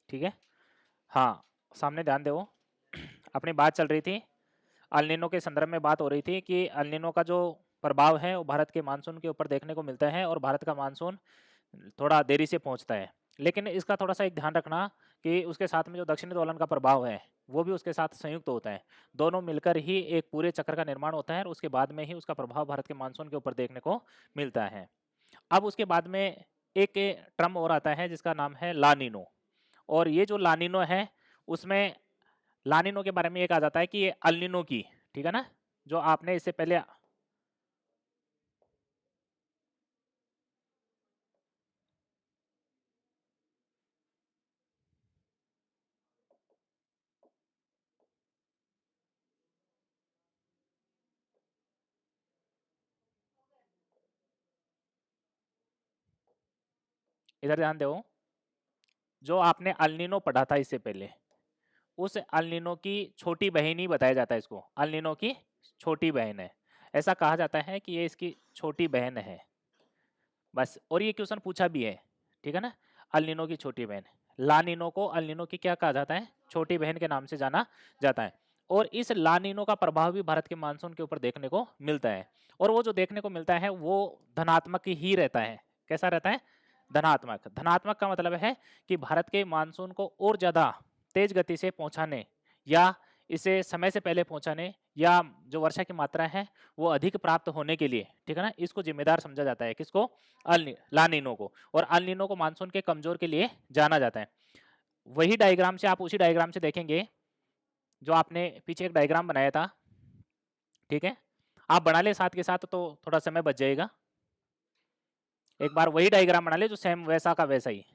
ठीक है। हाँ, सामने ध्यान दो। अपनी बात चल रही थी, अल नीनो के संदर्भ में बात हो रही थी कि अल नीनो का जो प्रभाव है वो भारत के मानसून के ऊपर देखने को मिलता है और भारत का मानसून थोड़ा देरी से पहुंचता है। लेकिन इसका थोड़ा सा एक ध्यान रखना कि उसके साथ में जो दक्षिणी दोलन का प्रभाव है वो भी उसके साथ संयुक्त होता है। दोनों मिलकर ही एक पूरे चक्र का निर्माण होता है और उसके बाद में ही उसका प्रभाव भारत के मानसून के ऊपर देखने को मिलता है। अब उसके बाद में एक टर्म और आता है जिसका नाम है लानिनो। और ये जो लानिनो है उसमें लानिनो के बारे में एक आ जाता है कि ये अल्निनो की, ठीक है ना, जो आपने इससे पहले इधर ध्यान दो, जो आपने अल्निनो पढ़ा था इससे पहले, उस अल्निनो की छोटी बहन ही बताया जाता है इसको, अल्निनो की छोटी बहन है। ऐसा कहा जाता है कि ये इसकी छोटी बहन है बस। और ये क्वेश्चन पूछा भी है, ठीक है ना, अल्निनो की छोटी बहन। लानिनो को अल्निनो की क्या कहा जाता है, छोटी बहन के नाम से जाना जाता है। और इस लानिनो का प्रभाव भी भारत के मानसून के ऊपर देखने को मिलता है। और वो जो देखने को मिलता है वो धनात्मक ही रहता है। कैसा रहता है, धनात्मक। धनात्मक का मतलब है कि भारत के मानसून को और ज्यादा तेज गति से पहुंचाने या इसे समय से पहले पहुंचाने या जो वर्षा की मात्रा है वो अधिक प्राप्त होने के लिए, ठीक है ना, इसको जिम्मेदार समझा जाता है। किसको, लानिनो को। और अल्निनो को मानसून के कमजोर के लिए जाना जाता है। वही डायग्राम से आप उसी डायग्राम से देखेंगे जो आपने पीछे एक डायग्राम बनाया था, ठीक है, आप बना ले साथ के साथ तो थोड़ा समय बच जाएगा। एक बार वही डायग्राम बना ले जो सेम वैसा का वैसा ही।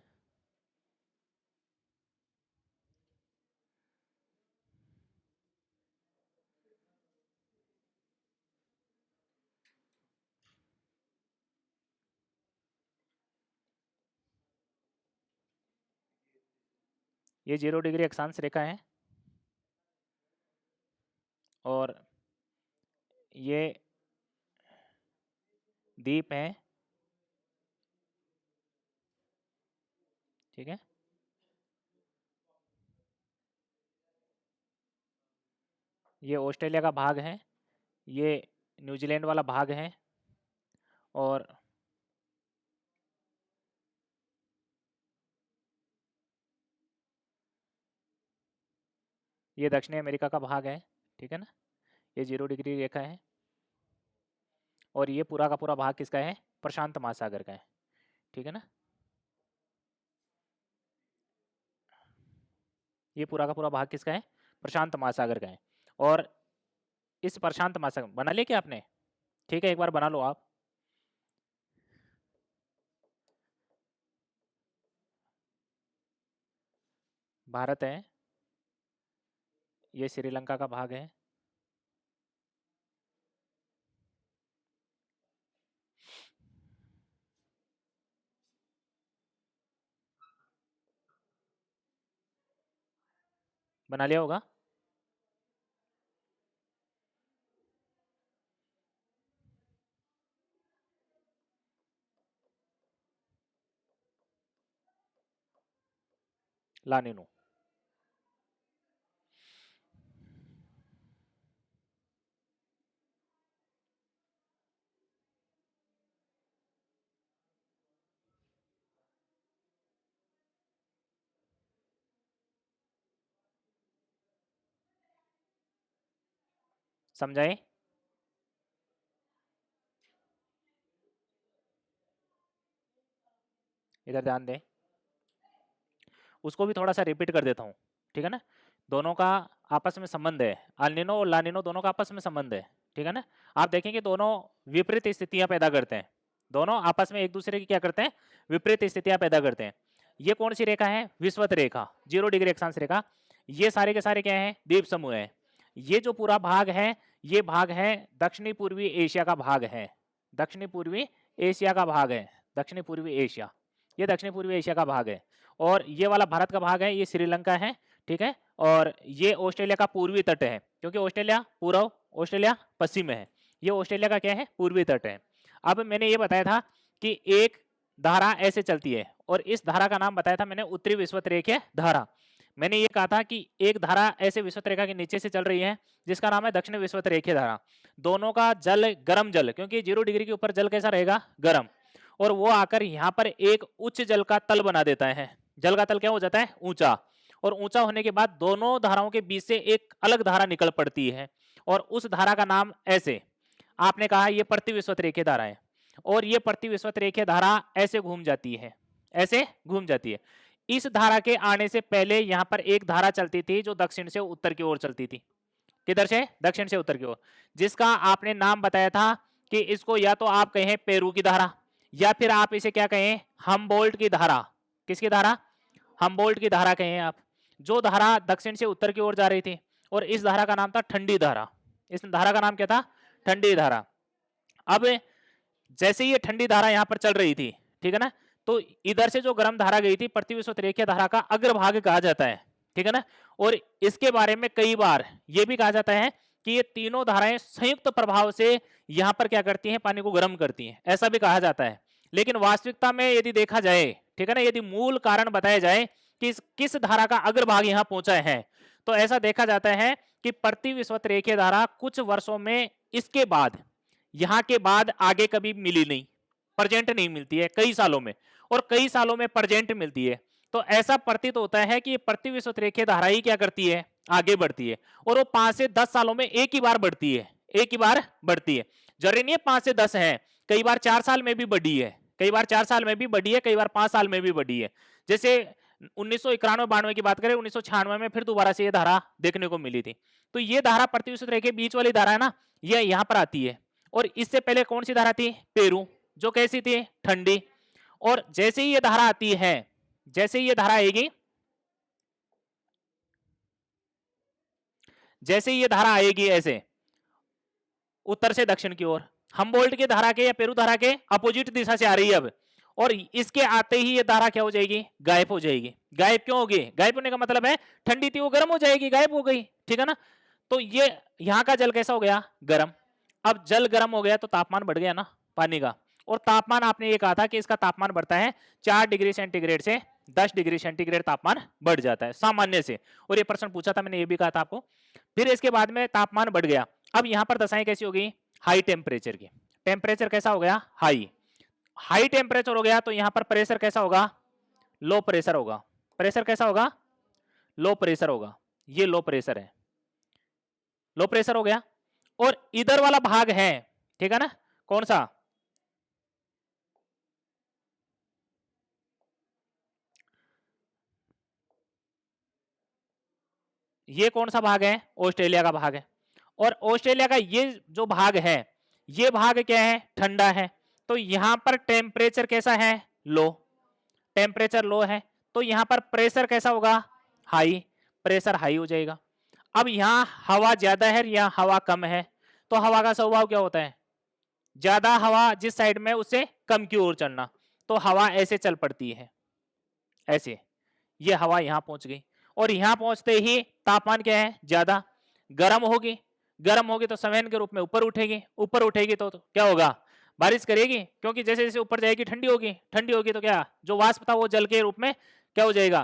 ये 0 डिग्री अक्षांश रेखा है और ये द्वीप है, ठीक है। ये ऑस्ट्रेलिया का भाग है, ये न्यूजीलैंड वाला भाग है और ये दक्षिणी अमेरिका का भाग है, ठीक है ना। ये 0 डिग्री रेखा है और ये पूरा का पूरा भाग किसका है, प्रशांत महासागर का है, ठीक है ना। ये पूरा का पूरा भाग किसका है, प्रशांत महासागर का है। और इस प्रशांत महासागर बना लिया क्या आपने, ठीक है, एक बार बना लो आप। भारत है, ये श्रीलंका का भाग है, बना लिया होगा। लानिनो, समझाए। इधर ध्यान दें, उसको भी थोड़ा सा रिपीट कर देता हूँ, ठीक है ना। दोनों का आपस में संबंध है, अल्निनो और लानिनो दोनों का आपस में संबंध है, ठीक है ना। आप देखेंगे दोनों विपरीत स्थितियां पैदा करते हैं, दोनों आपस में एक दूसरे की क्या करते हैं, विपरीत स्थितियां पैदा करते हैं। ये कौन सी रेखा है, विषुवत रेखा, 0 डिग्री अक्षांश रेखा। ये सारे के सारे क्या है, द्वीप समूह है। ये जो पूरा भाग है, ये भाग है दक्षिणी पूर्वी एशिया का भाग है, दक्षिणी पूर्वी एशिया का भाग है, दक्षिणी पूर्वी एशिया, ये दक्षिणी पूर्वी एशिया का भाग है। और ये वाला भारत का भाग है, ये श्रीलंका है, ठीक है। और ये ऑस्ट्रेलिया का पूर्वी तट है, क्योंकि ऑस्ट्रेलिया पूर्व, ऑस्ट्रेलिया पश्चिम में है। ये ऑस्ट्रेलिया का क्या है, पूर्वी तट है। अब मैंने ये बताया था कि एक धारा ऐसे चलती है और इस धारा का नाम बताया था मैंने उत्तरी विषुवतरेखीय धारा। मैंने ये कहा था कि एक धारा ऐसे विषुवतरेखा के नीचे से चल रही है जिसका नाम है दक्षिण विषुवतरेखीय धारा। दोनों का जल गर्म जल, क्योंकि 0 डिग्री के ऊपर जल कैसा रहेगा, गर्म, और वो आकर यहाँ पर एक उच्च जल का तल बना देता है। जल का तल क्या हो जाता है, ऊंचा, और ऊंचा होने के बाद दोनों धाराओं के बीच से एक अलग धारा निकल पड़ती है और उस धारा का नाम ऐसे आपने कहा ये प्रतिविषुवतरेखीय धारा है। और ये प्रतिविषुवतरेखीय धारा ऐसे घूम जाती है, ऐसे घूम जाती है। इस धारा के आने से पहले यहाँ पर एक धारा चलती थी जो दक्षिण से उत्तर की ओर चलती थी। किधर से, दक्षिण से उत्तर की ओर, जिसका आपने नाम बताया था कि इसको या तो आप कहें पेरू की धारा या फिर आप इसे क्या कहें, हमबोल्ट की धारा। किसकी धारा, हमबोल्ट की धारा कहें आप। जो धारा दक्षिण से उत्तर की ओर जा रही थी और इस धारा का नाम था ठंडी धारा। इस धारा का नाम क्या था, ठंडी धारा। अब जैसे ये ठंडी धारा यहाँ पर चल रही थी, ठीक है ना, तो इधर से जो गर्म धारा गई थी प्रतिविषुवतरेखीय धारा का अग्रभाग कहा जाता है, ठीक है ना। और इसके बारे में कई बार ये भी कहा जाता है कि ये तीनों धाराएं संयुक्त प्रभाव से यहाँ पर क्या करती हैं, पानी को गर्म करती हैं, ऐसा भी कहा जाता है। लेकिन वास्तविकता में यदि देखा जाए, ठीक है ना, यदि मूल कारण बताया जाए कि किस धारा का अग्रभाग यहाँ पहुंचा है, तो ऐसा देखा जाता है कि प्रतिविषुवतरेखीय धारा कुछ वर्षों में इसके बाद, यहाँ के बाद आगे कभी मिली नहीं, प्रजेंट नहीं मिलती है कई सालों में, और कई सालों में प्रजेंट मिलती है। तो ऐसा प्रतीत होता है कि प्रतिविषुवतरेखीय धारा ही क्या करती है, आगे बढ़ती है, और वो 5 से 10 सालों में एक ही बार बढ़ती है, एक ही बार बढ़ती है। जरूरी नहीं है 5 से 10 है, कई बार 4 साल में भी बढ़ी है, कई बार 4 साल में भी बढ़ी है, कई बार 5 साल में भी बढ़ी है। जैसे 1991-92 की बात करें, 1996 में फिर दोबारा से ये धारा देखने को मिली थी। तो ये धारा प्रतिविषुवतरेखीय बीच वाली धारा है ना, ये यहाँ पर आती है। और इससे पहले कौन सी धारा थी, पेरू, जो कैसी थी, ठंडी। और जैसे ही ये धारा आती है, जैसे ही ये धारा आएगी, जैसे ही ये धारा आएगी ऐसे उत्तर से दक्षिण की ओर, हमबोल्ट की धारा के या पेरू धारा के अपोजिट दिशा से आ रही है अब, और इसके आते ही ये धारा क्या हो जाएगी, गायब हो जाएगी। गायब क्यों होगी, गायब होने का मतलब है ठंडी थी वो गर्म हो जाएगी, गायब हो गई, ठीक है ना। तो ये यहाँ का जल कैसा हो गया, गर्म। अब जल गर्म हो गया तो तापमान बढ़ गया ना पानी का, और तापमान आपने ये कहा था कि इसका तापमान बढ़ता है 4 डिग्री सेंटीग्रेड से 10 डिग्री सेंटीग्रेड तापमान बढ़ जाता है सामान्य से, और ये प्रश्न पूछा था मैंने, ये भी कहा था आपको। फिर इसके बाद में तापमान बढ़ गया, अब यहाँ पर दशाएं कैसी हो गई, हाई टेम्परेचर की। टेम्परेचर कैसा हो गया, हाई। हाई टेम्परेचर हो गया तो यहाँ पर प्रेशर कैसा होगा, लो प्रेशर होगा। प्रेशर कैसा होगा, लो प्रेशर होगा। ये लो प्रेशर है, लो प्रेशर हो गया। और इधर वाला भाग है, ठीक है ना, कौन सा, ये कौन सा भाग है, ऑस्ट्रेलिया का भाग है। और ऑस्ट्रेलिया का ये जो भाग है, ये भाग क्या है, ठंडा है। तो यहां पर टेम्परेचर कैसा है, लो, टेम्परेचर लो है, तो यहां पर प्रेशर कैसा होगा, हाई, प्रेशर हाई हो जाएगा। अब यहां हवा ज्यादा है या हवा कम है, तो हवा का स्वभाव क्या होता है, ज्यादा हवा जिस साइड में उससे कम की ओर चलना, तो हवा ऐसे चल पड़ती है, ऐसे। ये हवा यहां पहुंच गई, और यहां पहुंचते ही तापमान क्या है, ज्यादा, गर्म होगी। गर्म होगी तो संवहन के रूप में ऊपर उठेगी, ऊपर उठेगी तो क्या होगा, बारिश करेगी, क्योंकि जैसे जैसे ऊपर जाएगी ठंडी होगी, ठंडी होगी तो क्या, जो वाष्प था वो जल के रूप में क्या हो जाएगा,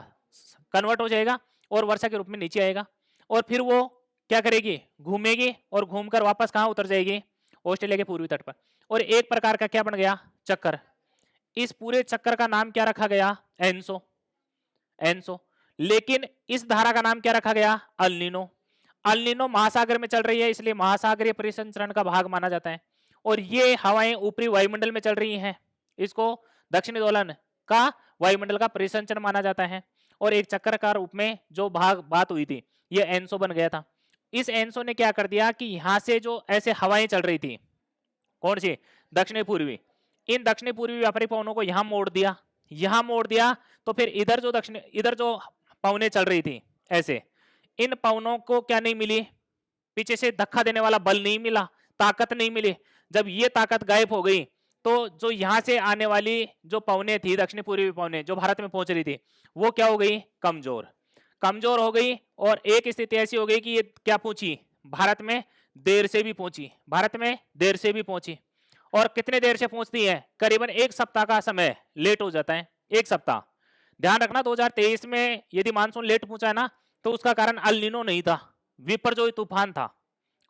कन्वर्ट हो जाएगा, और वर्षा के रूप में नीचे आएगा। और फिर वो क्या करेगी, घूमेगी, और घूमकर वापस कहाँ उतर जाएगी, ऑस्ट्रेलिया के पूर्वी तट पर। और एक प्रकार का क्या बन गया, चक्कर। इस पूरे चक्कर का नाम क्या रखा गया, एनसो, एनसो। लेकिन इस धारा का नाम क्या रखा गया, अल्नीनो। अल्नीनो महासागर में चल रही है, इसलिए महासागरीय परिसंचरण का भाग माना जाता है। और ये हवाएं ऊपरी वायुमंडल में चल रही हैं, इसको दक्षिणी दोलन का वायुमंडल का परिसंचरण माना जाता है। और एक चक्कर का रूप में जो भाग बात हुई थी, ये एनसो बन गया था। इस एनसो ने क्या कर दिया कि यहां से जो ऐसे हवाएं चल रही थी, कौन सी, दक्षिणी पूर्वी, इन दक्षिणी पूर्वी व्यापारिक पवनों को यहां मोड़ दिया, यहां मोड़ दिया। तो फिर इधर जो दक्षिण, इधर जो पवनें चल रही थी ऐसे, इन पवनों को क्या नहीं मिली, पीछे से धक्का देने वाला बल नहीं मिला, ताकत नहीं मिली। जब ये ताकत गायब हो गई तो जो यहां से आने वाली जो पवनें थी, दक्षिणी पूर्वी पवनें जो भारत में पहुंच रही थी, वो क्या हो गई, कमजोर, कमजोर हो गई। और एक स्थिति ऐसी हो गई कि ये क्या पहुंची, भारत में देर से भी पहुंची, भारत में देर से भी पहुंची। और कितने देर से पहुंचती है, करीबन 1 सप्ताह का समय लेट हो जाता है, 1 सप्ताह। ध्यान रखना 2023 में यदि मानसून लेट पहुंचा है ना, तो उसका कारण अल नीनो नहीं था, विपर्जोय तूफान था।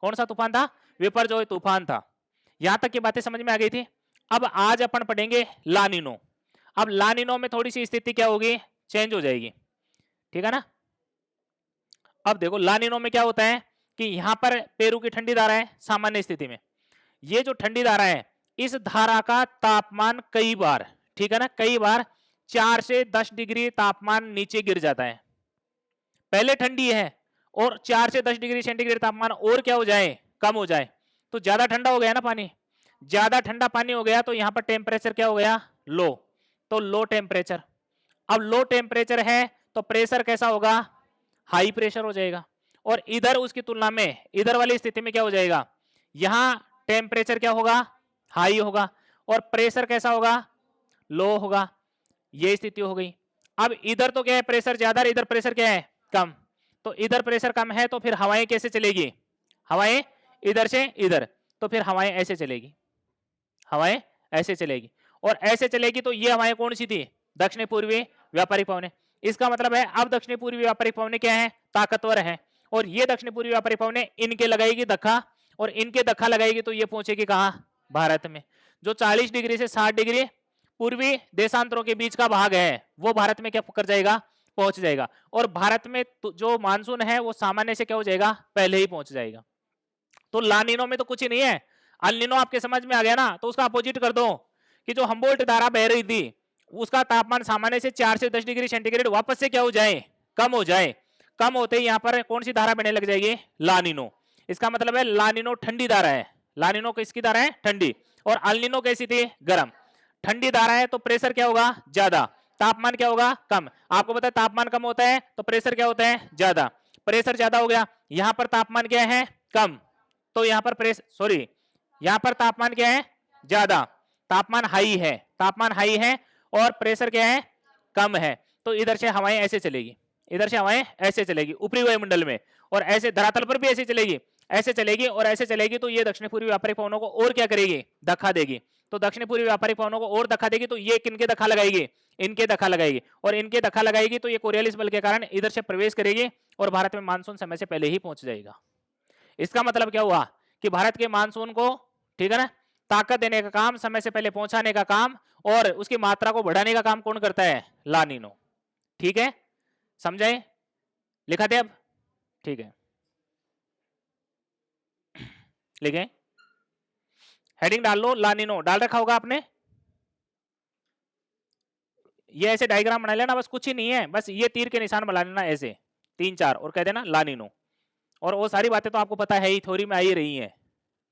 कौन सा तूफान था? विपर्जोय तूफान था। यहां तक की बातें समझ में आ गई थी। अब आज अपन पढ़ेंगे लानिनो। अब लानिनो में थोड़ी सी स्थिति क्या होगी, चेंज हो जाएगी, ठीक है ना। अब देखो लानिनो में क्या होता है कि यहां पर पेरू की ठंडी धारा है सामान्य स्थिति में, ये जो ठंडी धारा है इस धारा का तापमान कई बार, ठीक है ना, कई बार 4 से 10 डिग्री तापमान नीचे गिर जाता है। पहले ठंडी है और 4 से 10 डिग्री सेंटीग्रेड तापमान और क्या हो जाए, कम हो जाए, तो ज्यादा ठंडा हो गया ना पानी, ज्यादा ठंडा पानी हो गया तो यहां पर टेम्परेचर क्या हो गया, लो, तो लो टेम्परेचर। अब लो टेम्परेचर है तो प्रेशर कैसा होगा, हाई प्रेशर हो जाएगा। और इधर उसकी तुलना में इधर वाली स्थिति में क्या हो जाएगा, यहां टेम्परेचर क्या होगा, हाई होगा, और प्रेशर कैसा होगा, लो होगा। ये स्थिति हो गई। अब इधर तो क्या है प्रेशर ज्यादा, इधर प्रेशर क्या है, कम। तो इधर प्रेशर कम है तो फिर हवाएं कैसे चलेगी, हवाएं इधर से इधर, तो फिर हवाएं ऐसे चलेगी, हवाएं ऐसे चलेगी। और ऐसे चलेगी तो ये हवाएं कौन सी थी, दक्षिण पूर्वी व्यापारिक पवनें। इसका मतलब है अब दक्षिण पूर्वी व्यापारिक पवनें क्या है, ताकतवर है। और ये दक्षिण पूर्वी व्यापारिक पवनें इनके लगाएगी धक्का, और इनके धक्का लगाएगी तो ये पहुंचेगी कहां, भारत में। जो 40 डिग्री से 60 डिग्री पूर्वी देशांतरों के बीच का भाग है वो भारत में क्या कर जाएगा, पहुंच जाएगा। और भारत में जो मानसून है वो सामान्य से क्या हो जाएगा, पहले ही पहुंच जाएगा। तो लानिनो में तो कुछ ही नहीं है, अल नीनो आपके समझ में आ गया ना, तो उसका अपोजिट कर दो कि जो हम्बोल्ट धारा बह रही थी उसका तापमान सामान्य से 4 से 10 डिग्री सेंटीग्रेड वापस से क्या हो जाए, कम हो जाए। कम होते ही यहां पर कौन सी धारा बहने लग जाएगी, लानिनो। इसका मतलब है लानिनो ठंडी धारा है, लानिनो किसकी धारा है, ठंडी। और अल नीनो कैसी थी, गर्म। ठंडी धारा है तो प्रेशर क्या होगा, ज्यादा, तापमान क्या होगा, कम। आपको पता है तापमान कम होता है तो प्रेशर क्या होता है, ज्यादा। प्रेशर ज्यादा हो गया, यहां पर तापमान क्या है, कम, तो यहां पर प्रेशर, सॉरी, यहां पर तापमान क्या है, ज्यादा, तापमान हाई है, तापमान हाई है, और प्रेशर क्या है, कम है। तो इधर से हवाएं ऐसे चलेगी, इधर से हवाएं ऐसे चलेगी ऊपरी वायुमंडल में, और ऐसे धरातल पर भी ऐसे चलेगी, ऐसे चलेगी और ऐसे चलेगी। तो ये दक्षिण पूर्वी व्यापारिक पवनों को और क्या करेगी, धक्का देगी। तो दक्षिण पूर्वी व्यापारिक पवनों को और धक्का देगी तो ये किनके धक्का लगाएगी, इनके धक्का लगाएगी। और इनके धक्का लगाएगी तो ये कोरियालिस बल के कारण इधर से प्रवेश करेगी और भारत में मानसून समय से पहले ही पहुंच जाएगा। इसका मतलब क्या हुआ कि भारत के मानसून को, ठीक है ना, ताकत देने का काम, समय से पहले पहुंचाने का काम, और उसकी मात्रा को बढ़ाने का काम कौन करता है, लानिनो। ठीक है, समझे, लिखा थे अब, ठीक है, लिखे, हेडिंग डाल लो, लानिनो डाल रखा होगा आपने। ये ऐसे डायग्राम बना लेना, बस कुछ ही नहीं है, बस ये तीर के निशान बना लेना ऐसे 3-4 और कह देना लानिनो। और वो सारी बातें तो आपको पता है ही, थ्योरी में आ ही रही हैं,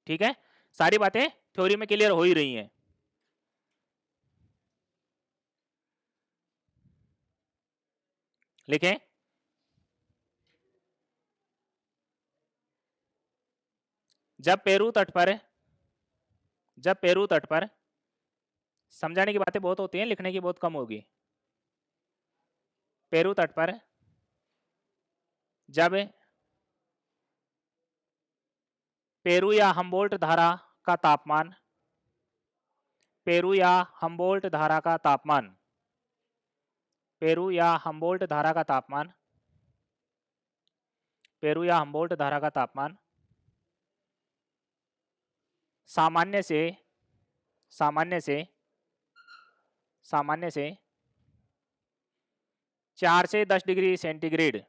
ठीक है, सारी बातें थ्योरी में क्लियर हो ही रही हैं। लिखें, जब पेरू तट पर, जब पेरू तट पर, समझाने की बातें बहुत होती हैं, लिखने की बहुत कम होगी। पेरू तट पर जब पेरू या हम्बोल्ट धारा का तापमान, पेरू या हम्बोल्ट धारा का तापमान, पेरू या हम्बोल्ट धारा का तापमान, पेरू या हम्बोल्ट धारा का तापमान सामान्य से, सामान्य से, सामान्य से 4 से 10 डिग्री सेंटीग्रेड,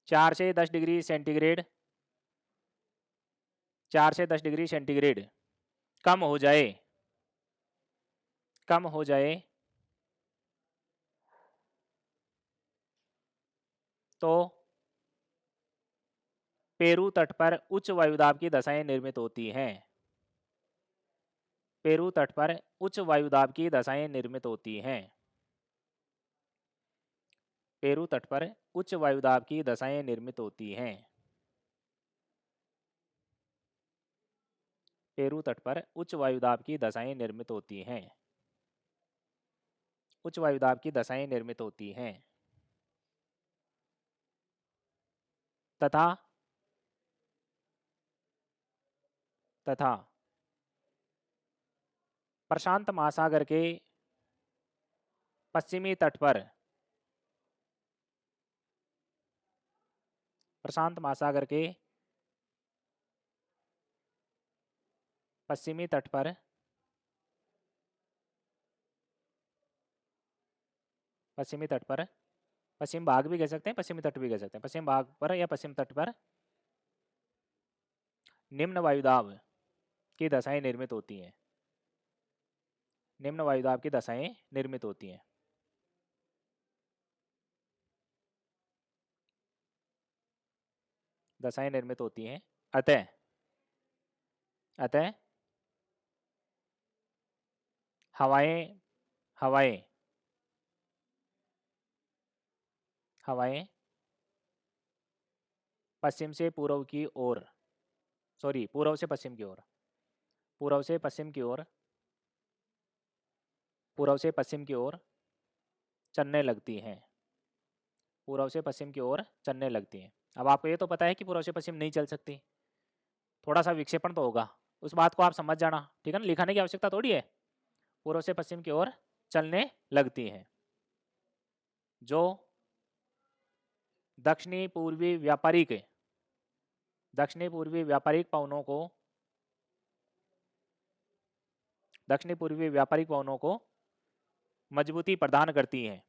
4 से 10 डिग्री सेंटीग्रेड, 4 से 10 डिग्री सेंटीग्रेड कम हो जाए, कम हो जाए तो पेरू तट पर उच्च वायुदाब की दशाएं निर्मित होती हैं, पेरू तट पर उच्च वायुदाब की दशाएं निर्मित होती हैं, पेरू तट पर उच्च वायुदाब की दशाएं निर्मित होती हैं, पेरू तट पर उच्च वायुदाब की दशाएं निर्मित होती हैं, उच्च वायुदाब की दशाएं निर्मित होती हैं, तथा, तथा प्रशांत महासागर के पश्चिमी तट पर, प्रशांत महासागर के पश्चिमी तट पर पश्चिमी तट पर, पश्चिम भाग भी कह सकते हैं, पश्चिमी तट भी कह सकते हैं, पश्चिम भाग पर या पश्चिम तट पर निम्न वायुदाब की दशाएं निर्मित होती हैं। निम्न वायुदाब की दशाएं निर्मित होती हैं। दशाएं निर्मित होती हैं। अतः अतः हवाएं हवाएं हवाएं पश्चिम से पूर्व की ओर, सॉरी पूर्व से पश्चिम की ओर, पूर्व से पश्चिम की ओर, पूर्व से पश्चिम की ओर चलने लगती हैं। पूर्व से पश्चिम की ओर चलने लगती हैं। अब आपको ये तो पता है कि पूर्व से पश्चिम नहीं चल सकती, थोड़ा सा विक्षेपण तो होगा, उस बात को आप समझ जाना, ठीक है ना, लिखाने की आवश्यकता थोड़ी है। पूर्व से पश्चिम की ओर चलने लगती हैं। जो दक्षिणी पूर्वी व्यापारिक पवनों को मजबूती प्रदान करती हैं।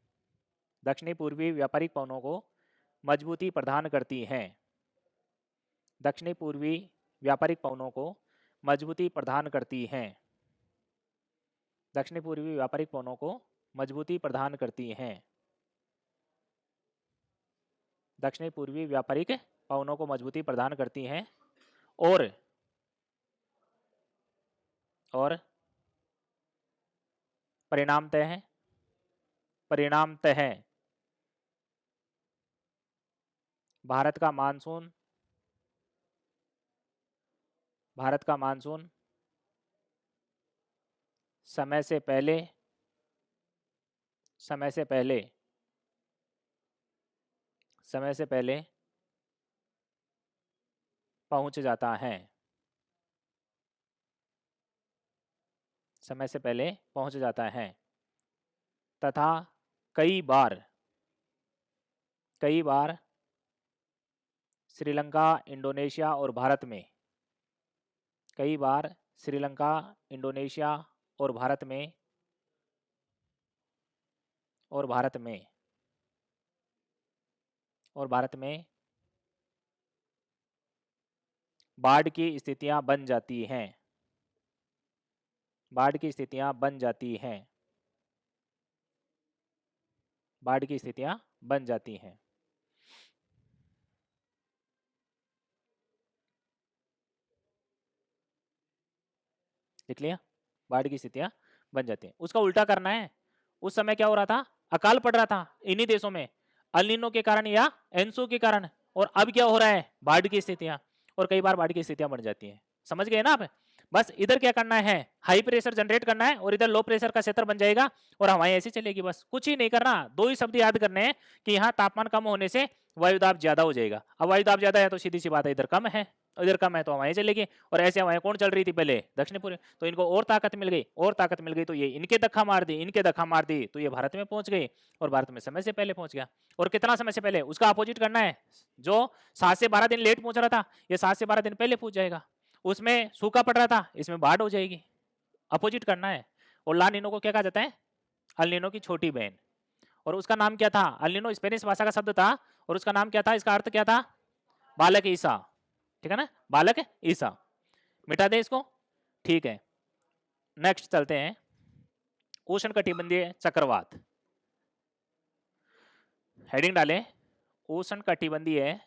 दक्षिणी पूर्वी व्यापारिक पवनों को मजबूती प्रदान करती हैं। दक्षिणी पूर्वी व्यापारिक पवनों को मजबूती प्रदान करती हैं। दक्षिणी पूर्वी व्यापारिक पवनों को मजबूती प्रदान करती हैं। दक्षिणी पूर्वी व्यापारिक पवनों को मजबूती प्रदान करती हैं और परिणामतः भारत का मानसून समय से पहले पहुंच जाता है। समय से पहले पहुंच जाता है तथा कई बार श्रीलंका, इंडोनेशिया और भारत में, कई बार श्रीलंका, इंडोनेशिया और भारत में बाढ़ की स्थितियां बन जाती हैं। बाढ़ की स्थितियां बन जाती हैं। बाढ़ की स्थितियां बन जाती हैं। लिख लिया? बाढ़ की स्थितियां बन जाती हैं। उसका उल्टा करना है। उस समय क्या हो रहा था? अकाल पड़ रहा था इन्हीं देशों में, अल नीनो के कारण या एनसो के कारण, और अब क्या हो रहा है? बाढ़ की स्थितियां, और कई बार बाढ़ की स्थितियां बन जाती हैं। समझ गए ना आप? बस इधर क्या करना है? हाई प्रेशर जनरेट करना है और इधर लो प्रेशर का क्षेत्र बन जाएगा और हवाएं ऐसी चलेगी। बस कुछ ही नहीं करना। दो ही शब्द याद करने हैं कि यहाँ तापमान कम होने से वायुदाब ज्यादा हो जाएगा। अब वायुदाब ज्यादा है तो सीधी सी बात है इधर कम है, इधर कम है तो हवाएं चलेगी। और ऐसे हवाएं कौन चल रही थी पहले? दक्षिण पूर्व। तो इनको और ताकत मिल गई, और ताकत मिल गई तो ये इनके धक्का मार दी, इनके धक्का मार दी तो ये भारत में पहुंच गई, और भारत में समय से पहले पहुंच गया। और कितना समय से पहले? उसका अपोजिट करना है। जो 7 से 12 दिन लेट पहुंच रहा था, ये 7 से 12 दिन पहले पहुंच जाएगा। उसमें सूखा पड़ रहा था, इसमें बाढ़ हो जाएगी। अपोजिट करना है। और ला नीनो को क्या कहा जाता है? अल नीनो की छोटी बहन। और उसका नाम क्या था? अल नीनो स्पेनिश भाषा का शब्द था और उसका नाम क्या था? इसका अर्थ क्या था? बालक ईसा। ठीक है ना? बालक ईसा। मिटा दे इसको। ठीक है, नेक्स्ट चलते हैं। उष्णकटिबंधीय चक्रवात। हेडिंग डालें, उष्णकटिबंधीय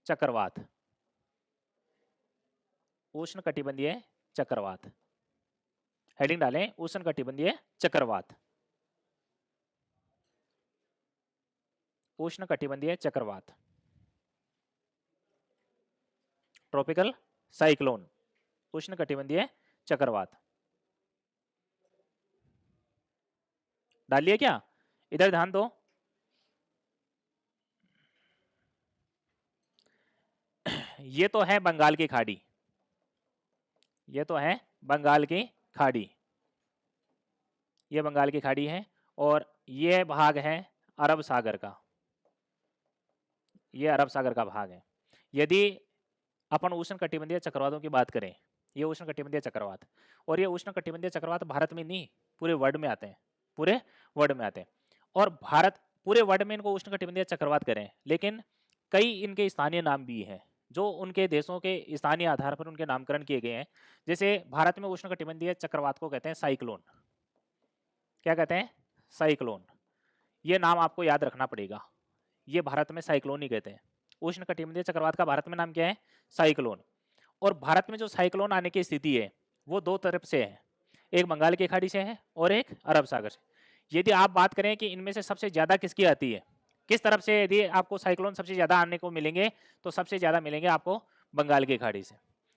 चक्रवात। उष्णकटिबंधीय चक्रवात। हेडिंग डालें, उष्णकटिबंधीय चक्रवात। उष्णकटिबंधीय चक्रवात, ट्रॉपिकल साइक्लोन, उष्णकटिबंधीय चक्रवात। डालिए क्या? इधर ध्यान दो। ये तो है बंगाल की खाड़ी, ये तो है बंगाल की खाड़ी। ये बंगाल की खाड़ी है और ये भाग है अरब सागर का, ये अरब सागर का भाग है। यदि अपन उष्ण कटिबंधीय चक्रवातों की बात करें, ये उष्ण कटिबंधीय चक्रवात, और ये उष्ण कटिबंधीय चक्रवात भारत में नहीं पूरे वर्ल्ड में आते हैं, पूरे वर्ल्ड में आते हैं। और भारत पूरे वर्ल्ड में इनको उष्ण कटिबंधीय चक्रवात करें, लेकिन कई इनके स्थानीय नाम भी हैं जो उनके देशों के स्थानीय आधार पर उनके नामकरण किए गए हैं। जैसे भारत में उष्ण कटिबंधीय चक्रवात को कहते हैं साइक्लोन। क्या कहते हैं? साइक्लोन। ये नाम आपको याद रखना पड़ेगा, ये भारत में साइक्लोन ही कहते हैं। उष्ण कटिबंधीय चक्रवात का भारत में नाम क्या है? साइक्लोन। और भारत में जो साइक्लोन आने की स्थिति है वो दो तरफ से है, एक बंगाल की खाड़ी से है और एक अरब सागर से। यदि आप बात करें कि इनमें से सबसे ज्यादा किसकी आती है, किस तरफ से यदि आपको साइक्लोन सबसे ज्यादा आने को मिलेंगे, तो सबसे ज्यादा मिलेंगे आपको बंगाल की खाड़ी से।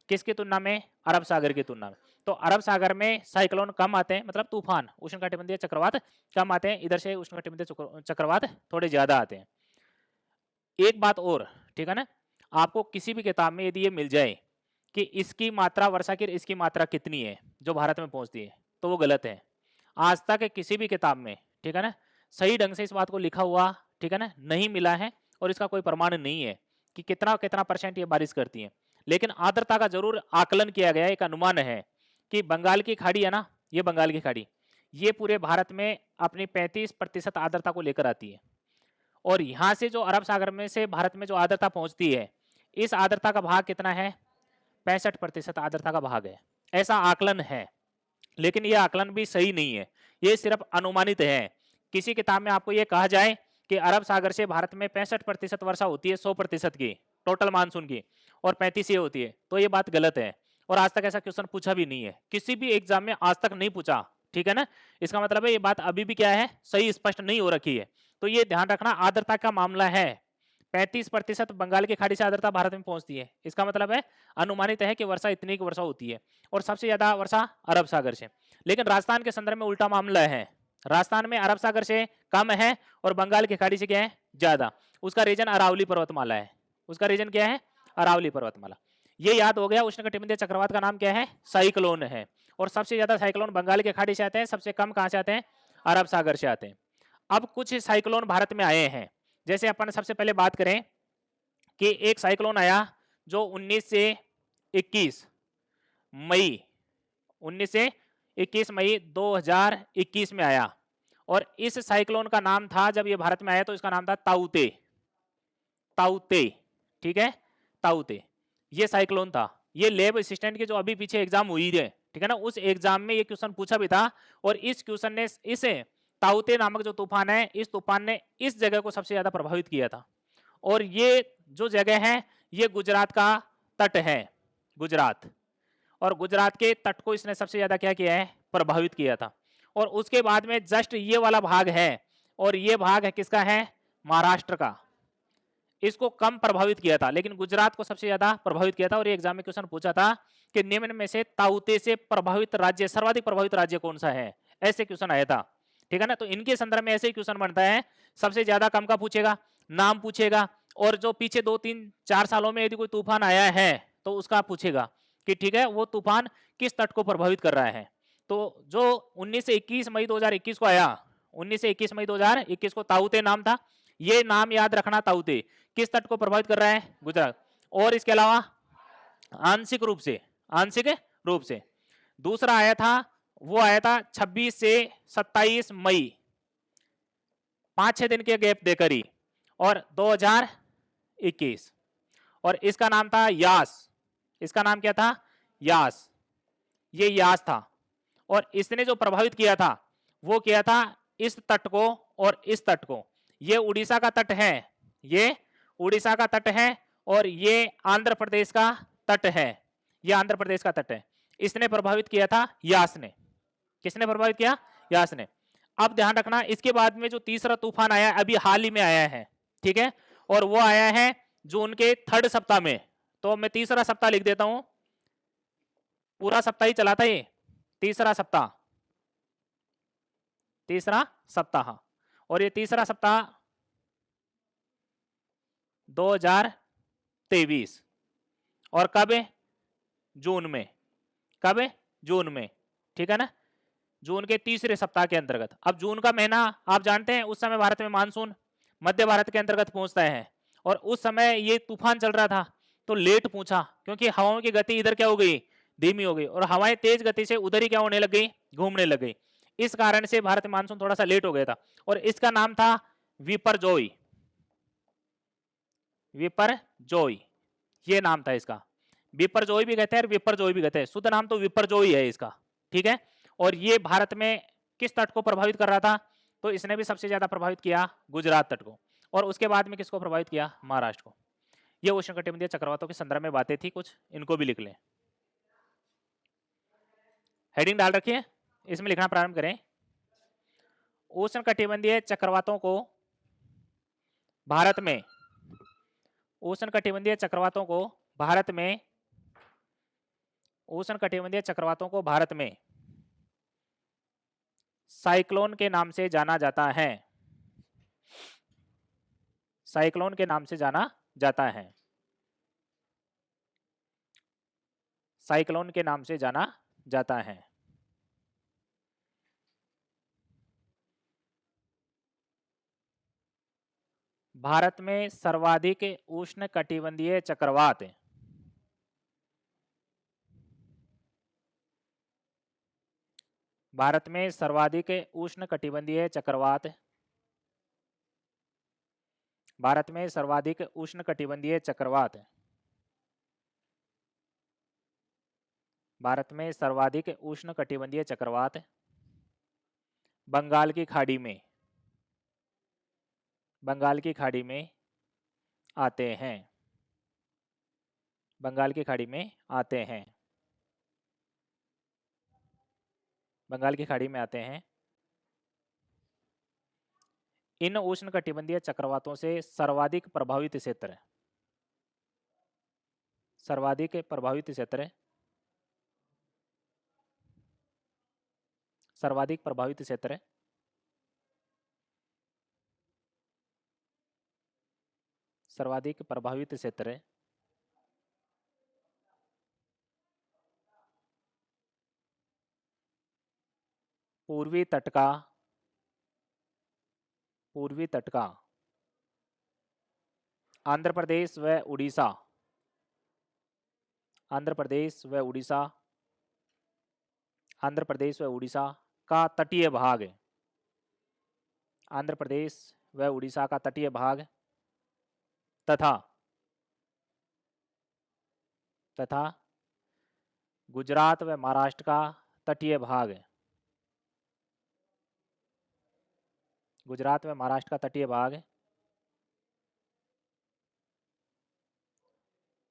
किसकी तुलना में? अरब सागर की तुलना में। तो अरब सागर में साइक्लोन कम आते हैं, मतलब तूफान, उष्णकटिबंधीय चक्रवात कम आते हैं, इधर से उष्णकटिबंधीय चक्रवात थोड़े ज्यादा आते हैं। एक बात और, ठीक है ना, आपको किसी भी किताब में यदि ये मिल जाए कि इसकी मात्रा वर्षा की इसकी मात्रा कितनी है जो भारत में पहुंचती है, तो वो गलत है। आज तक किसी भी किताब में, ठीक है ना, सही ढंग से इस बात को लिखा हुआ, ठीक है ना, नहीं मिला है, और इसका कोई प्रमाण नहीं है कि कितना कितना परसेंट ये बारिश करती है। लेकिन आर्द्रता का जरूर आकलन किया गया, एक अनुमान है कि बंगाल की खाड़ी है ना, ये बंगाल की खाड़ी, ये पूरे भारत में अपनी 35% आर्द्रता को लेकर आती है। और यहाँ से जो अरब सागर में से भारत में जो आर्द्रता पहुंचती है, इस आर्द्रता का भाग कितना है? 65% आर्द्रता का भाग है, ऐसा आकलन है। लेकिन यह आकलन भी सही नहीं है, ये सिर्फ अनुमानित है। किसी किताब में आपको ये कहा जाए कि अरब सागर से भारत में 65% वर्षा होती है 100% की टोटल मानसून की, और 35 ये होती है, तो ये बात गलत है। और आज तक ऐसा क्वेश्चन पूछा भी नहीं है, किसी भी एग्जाम में आज तक नहीं पूछा, ठीक है ना। इसका मतलब है ये बात अभी भी क्या है? सही स्पष्ट नहीं हो रखी है। तो ये ध्यान रखना, आर्द्रता का मामला है, 35% बंगाल की खाड़ी से आर्द्रता भारत में पहुंचती है, इसका मतलब है अनुमानित है कि वर्षा इतनी की वर्षा होती है, और सबसे ज्यादा वर्षा अरब सागर से। लेकिन राजस्थान के संदर्भ में उल्टा मामला है, राजस्थान में अरब सागर से कम है और बंगाल की खाड़ी से क्या है? ज्यादा। उसका रीजन अरावली पर्वतमाला है, उसका रीजन क्या है? अरावली पर्वतमाला। ये याद हो गया। उष्णकटिबंधीय चक्रवात का नाम क्या है? साइक्लोन है। और सबसे ज्यादा साइक्लोन बंगाल की खाड़ी से आते हैं, सबसे कम कहां से आते हैं? अरब सागर से आते हैं। अब कुछ साइक्लोन भारत में आए हैं, जैसे अपन सबसे पहले बात करें कि एक साइक्लोन आया जो 19 से 21 मई 19 से 21 मई 2021 में आया, और इस साइक्लोन का नाम था, जब ये भारत में आया तो इसका नाम था ताउते। ताउते, ठीक है, ताउते ये साइक्लोन था। ये लेब असिस्टेंट के जो अभी पीछे एग्जाम हुई है, ठीक है ना, उस एग्जाम में ये क्वेश्चन पूछा भी था। और इस क्वेश्चन ने इसे ताउते नामक जो तूफान है, इस तूफान ने इस जगह को सबसे ज्यादा प्रभावित किया था। और ये जो जगह है ये गुजरात का तट है, गुजरात, और गुजरात के तट को इसने सबसे ज्यादा क्या किया है? प्रभावित किया था। और उसके बाद में जस्ट ये वाला भाग है, और ये भाग है किसका है? महाराष्ट्र का। इसको कम प्रभावित किया था, लेकिन गुजरात को सबसे ज्यादा प्रभावित किया था। और ये एग्जाम में क्वेश्चन पूछा था कि निम्न में से ताउते से प्रभावित राज्य, सर्वाधिक प्रभावित राज्य कौन सा है, ऐसे क्वेश्चन आया था, ठीक है ना। तो इनके संदर्भ में ऐसे ही क्वेश्चन बनता है, सबसे ज्यादा कम का पूछेगा, नाम पूछेगा, और जो पीछे 2-3-4 सालों में यदि कोई तूफान आया है तो उसका पूछेगा कि ठीक है वो तूफान किस तट को प्रभावित कर रहा है। तो जो 19 से 21 मई 2021 को आया, 19 से 21 मई 2021 को ताउते नाम था। ये नाम याद रखना, ताउते किस तट को प्रभावित कर रहा है? गुजरात। और इसके अलावा आंशिक रूप से, आंशिक रूप से दूसरा आया था, वो आया था 26 से 27 मई, 5-6 दिन के गैप देकर ही, और 2021, और इसका नाम था यास। इसका नाम क्या था? यास। ये यास था। और इसने जो प्रभावित किया था वो किया था इस तट को और इस तट को। ये उड़ीसा का तट है, ये उड़ीसा का तट है, और ये आंध्र प्रदेश का तट है, ये आंध्र प्रदेश का तट है। इसने प्रभावित किया था यास ने। किसने प्रभावित किया? यास ने। अब ध्यान रखना, इसके बाद में जो तीसरा तूफान आया अभी हाल ही में आया है, ठीक है, और वो आया है जून के 3rd सप्ताह में। तो मैं तीसरा सप्ताह लिख देता हूं, पूरा सप्ताह ही चला था ये, तीसरा सप्ताह, तीसरा सप्ताह। और ये तीसरा सप्ताह 2023, और कब है? जून में। कब है? जून में, ठीक है ना। जून के तीसरे सप्ताह के अंतर्गत। अब जून का महीना आप जानते हैं, उस समय भारत में मानसून मध्य भारत के अंतर्गत पहुंचता है, और उस समय ये तूफान चल रहा था, तो लेट पूछा, क्योंकि हवाओं की गति इधर क्या हो गई, धीमी हो गई, और हवाएं तेज गति से उधर ही क्या होने लग गई, घूमने लग गई। इस कारण से भारत में मानसून थोड़ा सा लेट हो गया था, और इसका नाम था विपरजोई। विपरजोई ये नाम था इसका। विपरजोई भी कहते हैं और विपरजोई भी कहते हैं, शुद्ध नाम तो विपरजोई है इसका, ठीक है। और ये भारत में किस तट को प्रभावित कर रहा था, तो इसने भी सबसे ज्यादा प्रभावित किया गुजरात तट को, और उसके बाद में किसको प्रभावित किया, महाराष्ट्र को। ये उष्णकटिबंधीय चक्रवातों के संदर्भ में बातें थी कुछ, इनको भी लिख लें। हेडिंग डाल रखिए, इसमें लिखना प्रारंभ करें। उष्णकटिबंधीय चक्रवातों को भारत में, उष्णकटिबंधीय चक्रवातों को भारत में, उष्णकटिबंधीय चक्रवातों को भारत में साइक्लोन के नाम से जाना जाता है, साइक्लोन के नाम से जाना जाता है, साइक्लोन के नाम से जाना जाता है। भारत में सर्वाधिक उष्णकटिबंधीय चक्रवात, भारत में सर्वाधिक उष्णकटिबंधीय चक्रवात, भारत में सर्वाधिक उष्णकटिबंधीय चक्रवात, भारत में सर्वाधिक उष्णकटिबंधीय चक्रवात बंगाल की खाड़ी में, बंगाल की खाड़ी में आते हैं, बंगाल की खाड़ी में आते हैं, बंगाल की खाड़ी में आते हैं। इन उष्णकटिबंधीय चक्रवातों से सर्वाधिक प्रभावित क्षेत्र, सर्वाधिक प्रभावित क्षेत्र, सर्वाधिक प्रभावित क्षेत्र सर्वाधिक प्रभावित क्षेत्र पूर्वी तट का, पूर्वी तट का आंध्र प्रदेश व उड़ीसा, आंध्र प्रदेश व उड़ीसा, आंध्र प्रदेश व उड़ीसा का तटीय भाग, आंध्र प्रदेश व उड़ीसा का तटीय भाग तथा तथा गुजरात व महाराष्ट्र का तटीय भाग, गुजरात व महाराष्ट्र का तटीय भाग,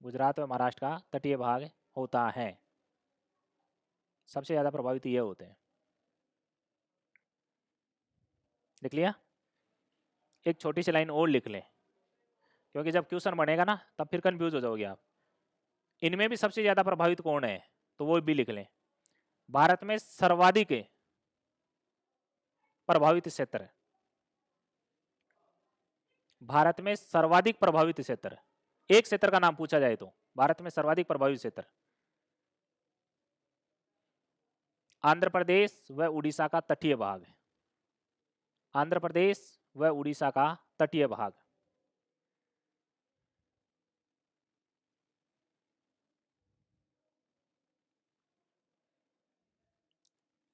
गुजरात व महाराष्ट्र का तटीय भाग होता है। सबसे ज्यादा प्रभावित ये होते हैं। लिख लिया? एक छोटी सी लाइन और लिख लें, क्योंकि जब क्वेश्चन बनेगा ना तब फिर कंफ्यूज हो जाओगे आप। इनमें भी सबसे ज्यादा प्रभावित कौन है, तो वो भी लिख लें। भारत में सर्वाधिक प्रभावित क्षेत्र, भारत में सर्वाधिक प्रभावित क्षेत्र, एक क्षेत्र का नाम पूछा जाए तो भारत में सर्वाधिक प्रभावित क्षेत्र आंध्र प्रदेश व उड़ीसा का तटीय भाग, आंध्र प्रदेश व उड़ीसा का तटीय भाग।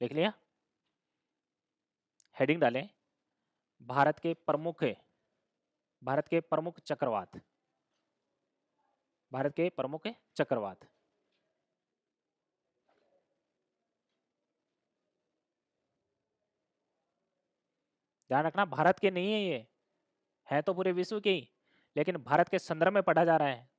लिख लिया? हेडिंग डालें, भारत के प्रमुख, भारत के प्रमुख चक्रवात, भारत के प्रमुख चक्रवात। ध्यान रखना, भारत के नहीं है ये, है तो पूरे विश्व के ही, लेकिन भारत के संदर्भ में पढ़ा जा रहा है,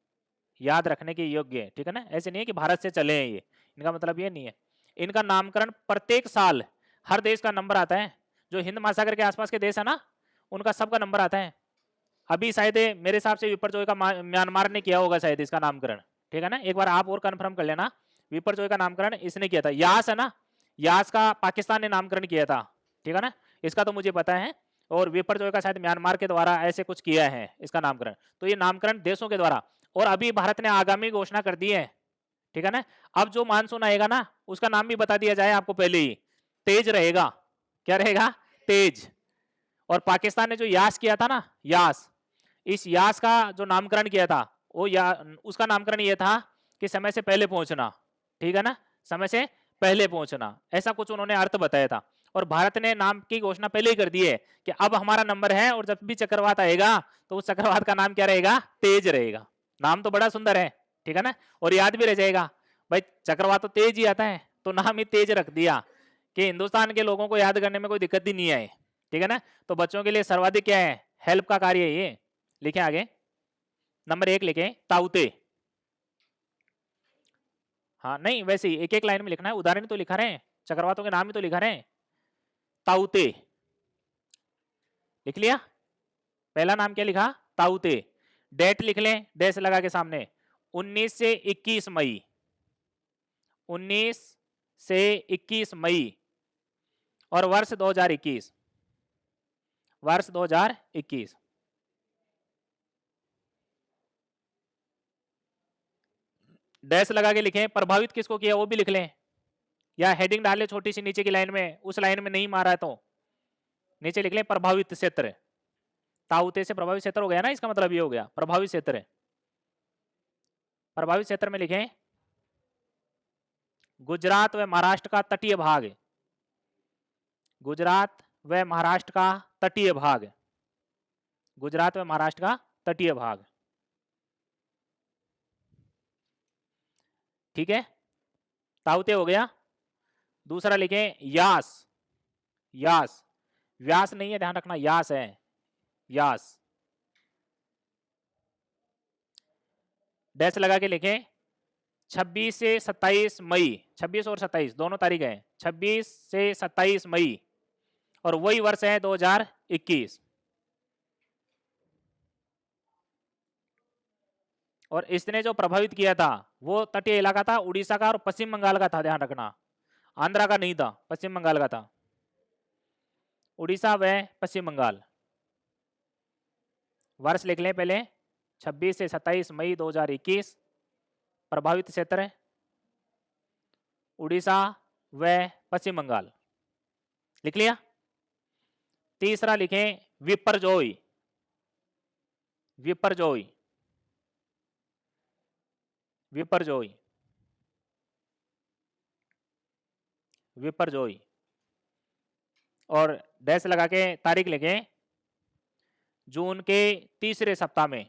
याद रखने के योग्य है, ठीक है ना। ऐसे नहीं है कि भारत से चले हैं ये, इनका मतलब ये नहीं है। इनका नामकरण प्रत्येक साल हर देश का नंबर आता है, जो हिंद महासागर के आसपास के देश है ना, उनका सबका नंबर आता है। अभी शायद मेरे हिसाब से विपरजोय का म्यांमार ने किया होगा शायद इसका नामकरण, ठीक है ना। एक बार आप और कंफर्म कर लेना, विपरजोय का नामकरण इसने किया था। यास है ना, यास का पाकिस्तान ने नामकरण किया था, ठीक है ना, इसका तो मुझे पता है। और विपरजोय का शायद म्यांमार के द्वारा ऐसे कुछ किया है इसका नामकरण। तो ये नामकरण देशों के द्वारा, और अभी भारत ने आगामी घोषणा कर दी है, ठीक है ना। अब जो मानसून आएगा ना उसका नाम भी बता दिया जाए आपको पहले ही, तेज रहेगा। क्या रहेगा? तेज। और पाकिस्तान ने जो यास किया था ना, यास, इस यास का जो नामकरण किया था वो उसका नामकरण ये था कि समय से पहले पहुंचना। ठीक है ना, समय से पहले पहुंचना, ऐसा कुछ उन्होंने अर्थ बताया था। और भारत ने नाम की घोषणा पहले ही कर दी है कि अब हमारा नंबर है और जब भी चक्रवात आएगा तो उस चक्रवात का नाम क्या रहेगा? तेज रहेगा। नाम तो बड़ा सुंदर है, ठीक है ना, और याद भी रह जाएगा। भाई चक्रवात तो तेज ही आता है, तो नाम ही तेज रख दिया कि हिंदुस्तान के लोगों को याद करने में कोई दिक्कत ही नहीं आए। ठीक है ना, तो बच्चों के लिए सर्वाधिक क्या है? हेल्प का कार्य है ये। लिखें आगे, नंबर 1 लिखें ताउते। हाँ नहीं, वैसे ही एक एक लाइन में लिखना है, उदाहरण तो लिखा रहे हैं, चक्रवातों के नाम ही तो लिखा रहे हैं। ताउते लिख लिया। पहला नाम क्या लिखा? ताउते। डेट लिख लें डैश लगा के सामने, 19 से 21 मई। 19 से 21 मई और वर्ष 2021। वर्ष 2021। डैश लगा के लिखें। प्रभावित किसको किया वो भी लिख लें, या हेडिंग डाल ले छोटी सी नीचे की लाइन में, उस लाइन में नहीं मारा है तो नीचे लिख लें प्रभावित क्षेत्र। ताउते से प्रभावित क्षेत्र हो गया ना, इसका मतलब ये हो गया प्रभावित क्षेत्र। प्रभावित क्षेत्र में लिखें गुजरात व महाराष्ट्र का तटीय भाग। गुजरात व महाराष्ट्र का तटीय भाग। गुजरात व महाराष्ट्र का तटीय भाग। ठीक है, ताउते हो गया। दूसरा लिखें यास। यास, व्यास नहीं है, ध्यान रखना, यास है, यास। डैश लगा के लिखें 26 से 27 मई। 26 और 27 दोनों तारीख है, 26 से 27 मई और वही वर्ष है 2021। और इसने जो प्रभावित किया था वो तटीय इलाका था उड़ीसा का और पश्चिम बंगाल का था, ध्यान रखना, आंध्रा का नहीं था, पश्चिम बंगाल का था। उड़ीसा व पश्चिम बंगाल। वर्ष लिख लें पहले, 26 से 27 मई 2021। प्रभावित क्षेत्र उड़ीसा व पश्चिम बंगाल। लिख लिया। तीसरा लिखें विपर्जोय। विपर्जोय। विपर्जोय। विपर्जोय। और डैश लगा के तारीख लिखें जून के तीसरे सप्ताह में।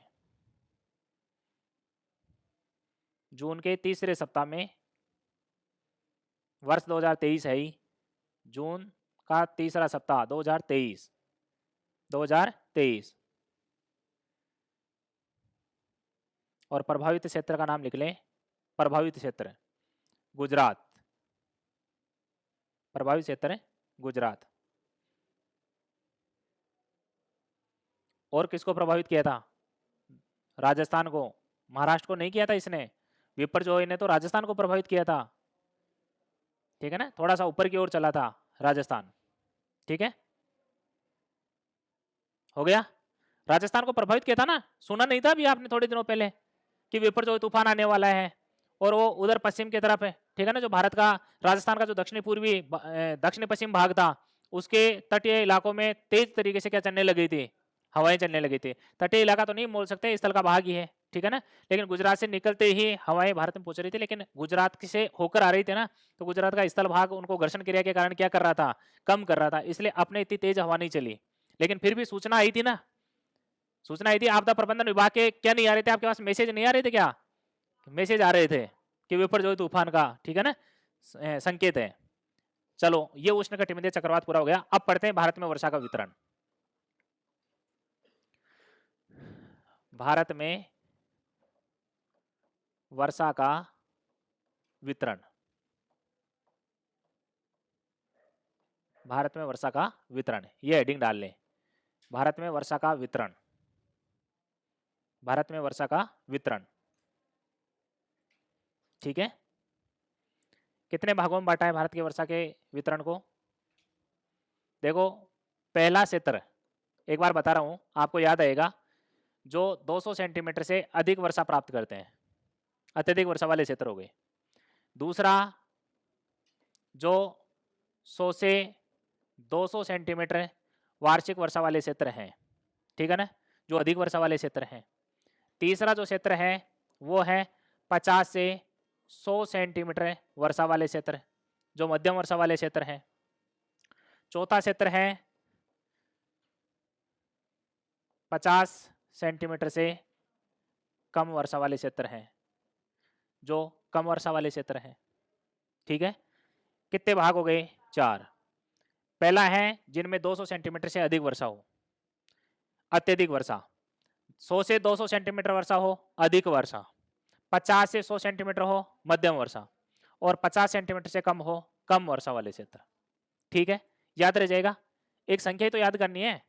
जून के तीसरे सप्ताह में, वर्ष 2023 है ही, जून का तीसरा सप्ताह 2023। 2023। और प्रभावित क्षेत्र का नाम लिख लें, प्रभावित क्षेत्र गुजरात। प्रभावित क्षेत्र गुजरात। और किसको प्रभावित किया था? राजस्थान को, महाराष्ट्र को नहीं किया था इसने। विपर्जोय ने तो राजस्थान को प्रभावित किया था। ठीक है ना, थोड़ा सा ऊपर की ओर चला था राजस्थान। ठीक है, हो गया। राजस्थान को प्रभावित किया था ना, सुना नहीं था अभी आपने थोड़े दिनों पहले कि विपर्जोय तूफान आने वाला है और वो उधर पश्चिम की तरफ है। ठीक है ना, जो भारत का, राजस्थान का जो दक्षिणी पूर्वी दक्षिण पश्चिम भाग था उसके तटीय इलाकों में तेज तरीके से क्या चलने लगी थी? हवाएं चलने लगी थी। तटीय इलाका तो नहीं बोल सकते, स्थल का भाग ही है। ठीक है ना, लेकिन गुजरात से निकलते ही हवाएं भारत में पहुंच रही थी, लेकिन गुजरात से होकर आ रही थी ना, तो गुजरात का स्थल भाग उनको घर्षण क्रिया के कारण क्या कर रहा था? कम कर रहा था, इसलिए अपने इतनी तेज हवा नहीं चली। लेकिन फिर भी सूचना आई थी ना, सूचना आई थी। आपदा प्रबंधन विभाग के क्या नहीं आ रहे थे आपके पास? मैसेज नहीं आ रहे थे क्या? मैसेज आ रहे थे कि विपर्जोय तूफान का, ठीक है ना, संकेत है। चलो, ये उष्णकटिबंधीय चक्रवात पूरा हो गया। अब पढ़ते हैं भारत में वर्षा का वितरण। भारत में वर्षा का वितरण। भारत में वर्षा का वितरण, ये हेडिंग डाल लें, भारत में वर्षा का वितरण। भारत में वर्षा का वितरण। ठीक है, कितने भागों में बांटा है भारत की वर्षा के वितरण को? देखो, पहला क्षेत्र एक बार बता रहा हूं, आपको याद आएगा, जो 200 सेंटीमीटर से अधिक वर्षा प्राप्त करते हैं, अत्यधिक वर्षा वाले क्षेत्र हो गए। दूसरा, जो 100 से 200 सेंटीमीटर वार्षिक वर्षा वाले क्षेत्र हैं, ठीक है ना, जो अधिक वर्षा वाले क्षेत्र हैं। तीसरा जो क्षेत्र है वो है 50 से 100 सेंटीमीटर वर्षा वाले क्षेत्र, जो मध्यम वर्षा वाले क्षेत्र हैं। चौथा क्षेत्र है 50 सेंटीमीटर से कम वर्षा वाले क्षेत्र हैं, जो कम वर्षा वाले क्षेत्र हैं, ठीक है। कितने भाग हो गए? 4। पहला है जिनमें 200 सेंटीमीटर से अधिक वर्षा हो, अत्यधिक वर्षा। 100 से 200 सेंटीमीटर वर्षा हो, अधिक वर्षा। 50 से 100 सेंटीमीटर हो, मध्यम वर्षा। और 50 सेंटीमीटर से कम हो, कम वर्षा वाले क्षेत्र, ठीक है। याद रह जाएगा। एक संख्या तो याद करनी है,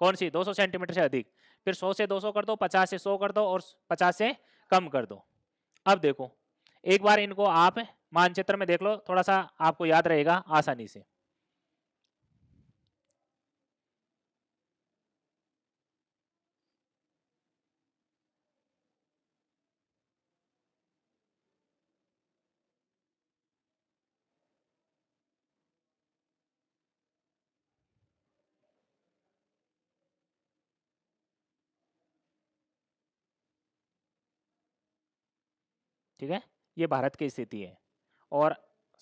कौन सी? 200 सेंटीमीटर से अधिक, फिर 100 से 200 कर दो, 50 से 100 कर दो और 50 से कम कर दो। अब देखो एक बार इनको आप मानचित्र में देख लो, थोड़ा सा आपको याद रहेगा आसानी से। ठीक है, ये भारत की स्थिति है। और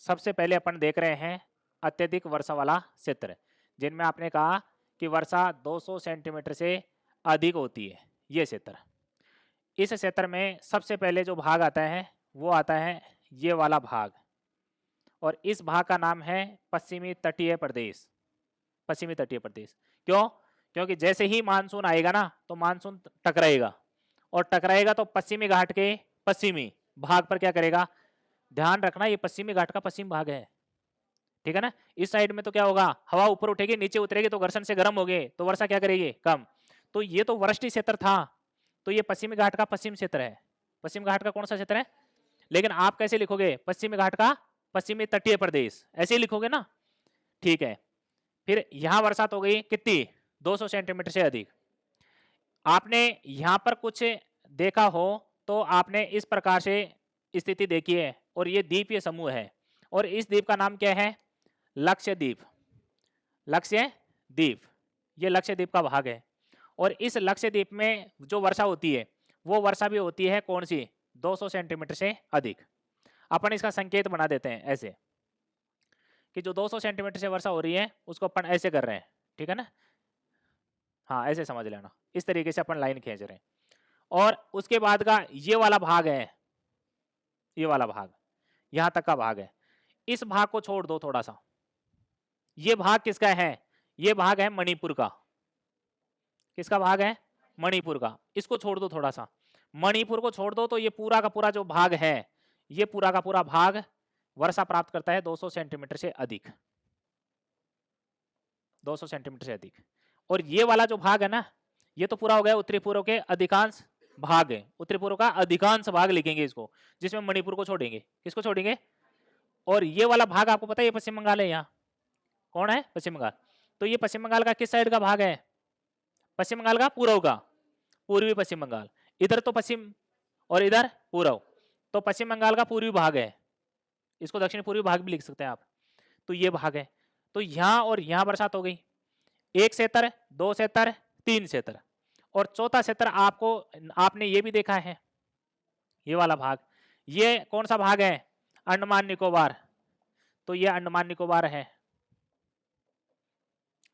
सबसे पहले अपन देख रहे हैं अत्यधिक वर्षा वाला क्षेत्र, जिनमें आपने कहा कि वर्षा 200 सेंटीमीटर से अधिक होती है, ये क्षेत्र। इस क्षेत्र में सबसे पहले जो भाग आता है वो आता है ये वाला भाग, और इस भाग का नाम है पश्चिमी तटीय प्रदेश। पश्चिमी तटीय प्रदेश क्यों? क्योंकि जैसे ही मानसून आएगा ना तो मानसून टकराएगा, और टकराएगा तो पश्चिमी घाट के पश्चिमी भाग पर क्या करेगा? ध्यान रखना ये पश्चिमी घाट का पश्चिम भाग है, ठीक है ना। इस साइड में तो क्या होगा? हवा ऊपर उठेगी, नीचे उतरेगी तो घर्षण से गर्म होगे, तो वर्षा क्या करेगी? कम। तो ये तो वृष्टि क्षेत्र था, तो ये पश्चिमी घाट का पश्चिम क्षेत्र है। पश्चिम घाट का कौन सा क्षेत्र है? लेकिन आप कैसे लिखोगे? पश्चिमी घाट का पश्चिमी तटीय प्रदेश, ऐसे ही लिखोगे ना, ठीक है। फिर यहां बरसात हो गई कितनी? 200 सेंटीमीटर से अधिक। आपने यहां पर कुछ देखा हो तो आपने इस प्रकार से स्थिति देखी है, और ये द्वीपीय समूह है, और इस द्वीप का नाम क्या है? लक्षद्वीप। लक्षद्वीप, ये लक्षद्वीप का भाग है। और इस लक्षद्वीप में जो वर्षा होती है वो वर्षा भी होती है कौन सी? 200 सेंटीमीटर से अधिक। अपन इसका संकेत बना देते हैं ऐसे कि जो 200 सेंटीमीटर से वर्षा हो रही है उसको अपन ऐसे कर रहे हैं, ठीक है ना। हाँ, ऐसे समझ लेना, इस तरीके से अपन लाइन खींच रहे हैं। और उसके बाद का ये वाला भाग है, ये वाला भाग यहां तक का भाग है। इस भाग को छोड़ दो थोड़ा सा। ये भाग किसका है? ये भाग है मणिपुर का। किसका भाग है? मणिपुर का। इसको छोड़ दो थोड़ा सा, मणिपुर को छोड़ दो, तो ये पूरा का पूरा जो भाग है, ये पूरा का पूरा भाग वर्षा प्राप्त करता है 200 सेंटीमीटर से अधिक। 200 सेंटीमीटर से अधिक। और ये वाला जो भाग है ना, ये तो पूरा हो गया उत्तरी पूर्व के अधिकांश भाग है। उत्तरी पूर्व का अधिकांश भाग लिखेंगे इसको, जिसमें मणिपुर को छोड़ेंगे। किसको छोड़ेंगे? और ये वाला भाग आपको पता है ये पश्चिम बंगाल है। यहाँ कौन है? पश्चिम बंगाल। तो ये पश्चिम बंगाल का किस साइड का भाग है? पश्चिम बंगाल का पूर्व का, पूर्वी पश्चिम बंगाल। इधर तो पश्चिम और इधर पूर्व, तो पश्चिम बंगाल का पूर्वी भाग है। इसको दक्षिण पूर्वी भाग भी लिख सकते हैं आप। तो ये भाग है। तो यहाँ और यहाँ बरसात हो गई, एक क्षेत्र, दो क्षेत्र, तीन क्षेत्र। और चौथा क्षेत्र आपको, आपने ये भी देखा है, ये वाला भाग, ये कौन सा भाग है? अंडमान निकोबार। तो ये अंडमान निकोबार है,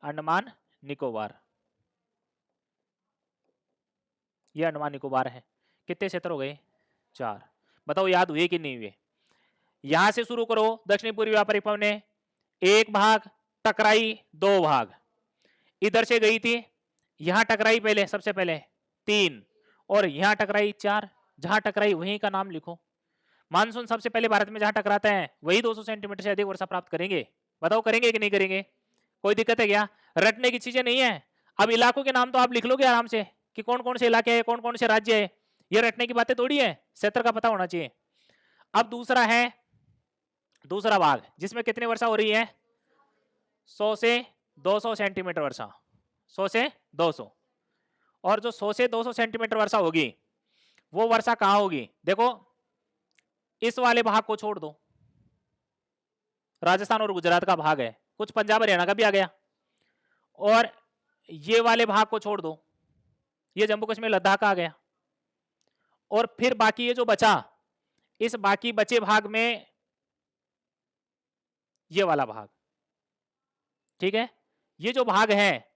अंडमान निकोबार, ये अंडमान निकोबार है। कितने क्षेत्र हो गए? 4। बताओ याद हुए कि नहीं हुए? यहां से शुरू करो, दक्षिण पूर्वी व्यापारिक पवने, एक भाग टकराई, 2 भाग। इधर से गई थी, यहां टकराई पहले, सबसे पहले 3, और यहां टकराई 4। जहां टकराई वहीं का नाम लिखो। मानसून सबसे पहले भारत में जहां टकराते हैं वही 200 सेंटीमीटर से अधिक वर्षा प्राप्त करेंगे। बताओ करेंगे कि नहीं करेंगे? कोई दिक्कत है क्या? रटने की चीजें नहीं है। अब इलाकों के नाम तो आप लिख लोगे आराम से कि कौन कौन से इलाके हैं, कौन कौन से राज्य है। ये रटने की बातें थोड़ी है, क्षेत्र का पता होना चाहिए। अब दूसरा है, दूसरा भाग जिसमें कितनी वर्षा हो रही है? 100 से 200 सेंटीमीटर वर्षा, 100 से 200। और जो 100 से 200 सेंटीमीटर वर्षा होगी वो वर्षा कहां होगी? देखो इस वाले भाग को छोड़ दो, राजस्थान और गुजरात का भाग है, कुछ पंजाब हरियाणा का भी आ गया, और ये वाले भाग को छोड़ दो, ये जम्मू कश्मीर लद्दाख का आ गया, और फिर बाकी ये जो बचा, इस बाकी बचे भाग में ये वाला भाग, ठीक है। ये जो भाग है,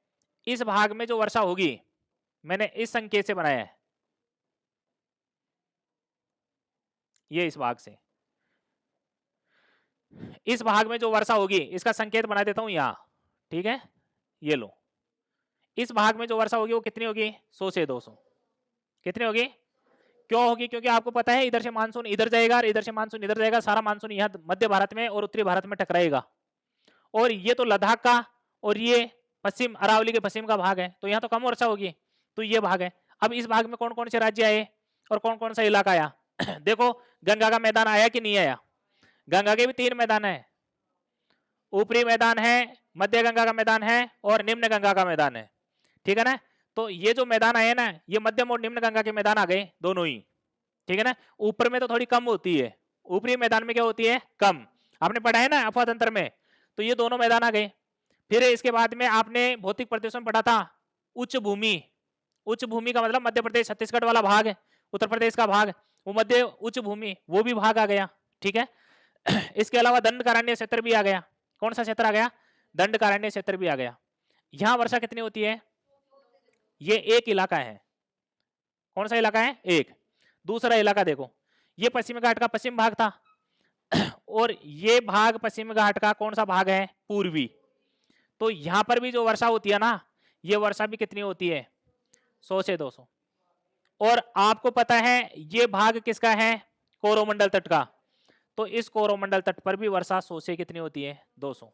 इस भाग में जो वर्षा होगी, मैंने इस संकेत से बनाया है, ये इस भाग से, इस भाग में जो वर्षा होगी इसका संकेत बना देता हूं यहां, ठीक है। ये लो, इस भाग में जो वर्षा होगी वो कितनी होगी, 100 से 200। कितनी होगी, क्यों होगी, क्योंकि आपको पता है इधर से मानसून इधर जाएगा और इधर से मानसून इधर जाएगा, सारा मानसून यहाँ मध्य भारत में और उत्तरी भारत में टकराएगा, और ये तो लद्दाख का और ये पश्चिम अरावली के पश्चिम का भाग है, तो यहाँ तो कम वर्षा होगी, तो ये भाग है। अब इस भाग में कौन कौन से राज्य आए और कौन कौन सा इलाका आया देखो, गंगा का मैदान आया कि नहीं आया, गंगा के भी 3 मैदान है, ऊपरी मैदान है, मध्य गंगा का मैदान है और निम्न गंगा का मैदान है, ठीक है ना। तो ये जो मैदान आए ना, ये मध्यम और निम्न गंगा के मैदान आ गए दोनों ही, ठीक है ना। ऊपर में तो थोड़ी कम होती है, ऊपरी मैदान में क्या होती है, कम, आपने पढ़ा है ना अफवाह तंत्र में, तो ये दोनों मैदान आ गए। फिर इसके बाद में आपने भौतिक प्रदेशों में पढ़ा था उच्च भूमि, उच्च भूमि का मतलब मध्य प्रदेश छत्तीसगढ़ वाला भाग है, उत्तर प्रदेश का भाग, वो मध्य उच्च भूमि, वो भी भाग आ गया, ठीक है। इसके अलावा दंडकारण्य क्षेत्र भी आ गया, कौन सा क्षेत्र आ गया, दंडकारण्य क्षेत्र भी आ गया। यहां वर्षा कितनी होती है, ये एक इलाका है, कौन सा इलाका है, एक। दूसरा इलाका देखो, ये पश्चिम घाट का पश्चिम भाग था और ये भाग पश्चिम घाट का कौन सा भाग है, पूर्वी। तो यहां पर भी जो वर्षा होती है ना, ये वर्षा भी कितनी होती है, 100 से 200। और आपको पता है ये भाग किसका है, कोरोमंडल तट का, तो इस कोरोमंडल तट पर भी वर्षा 100 से कितनी होती है, 200।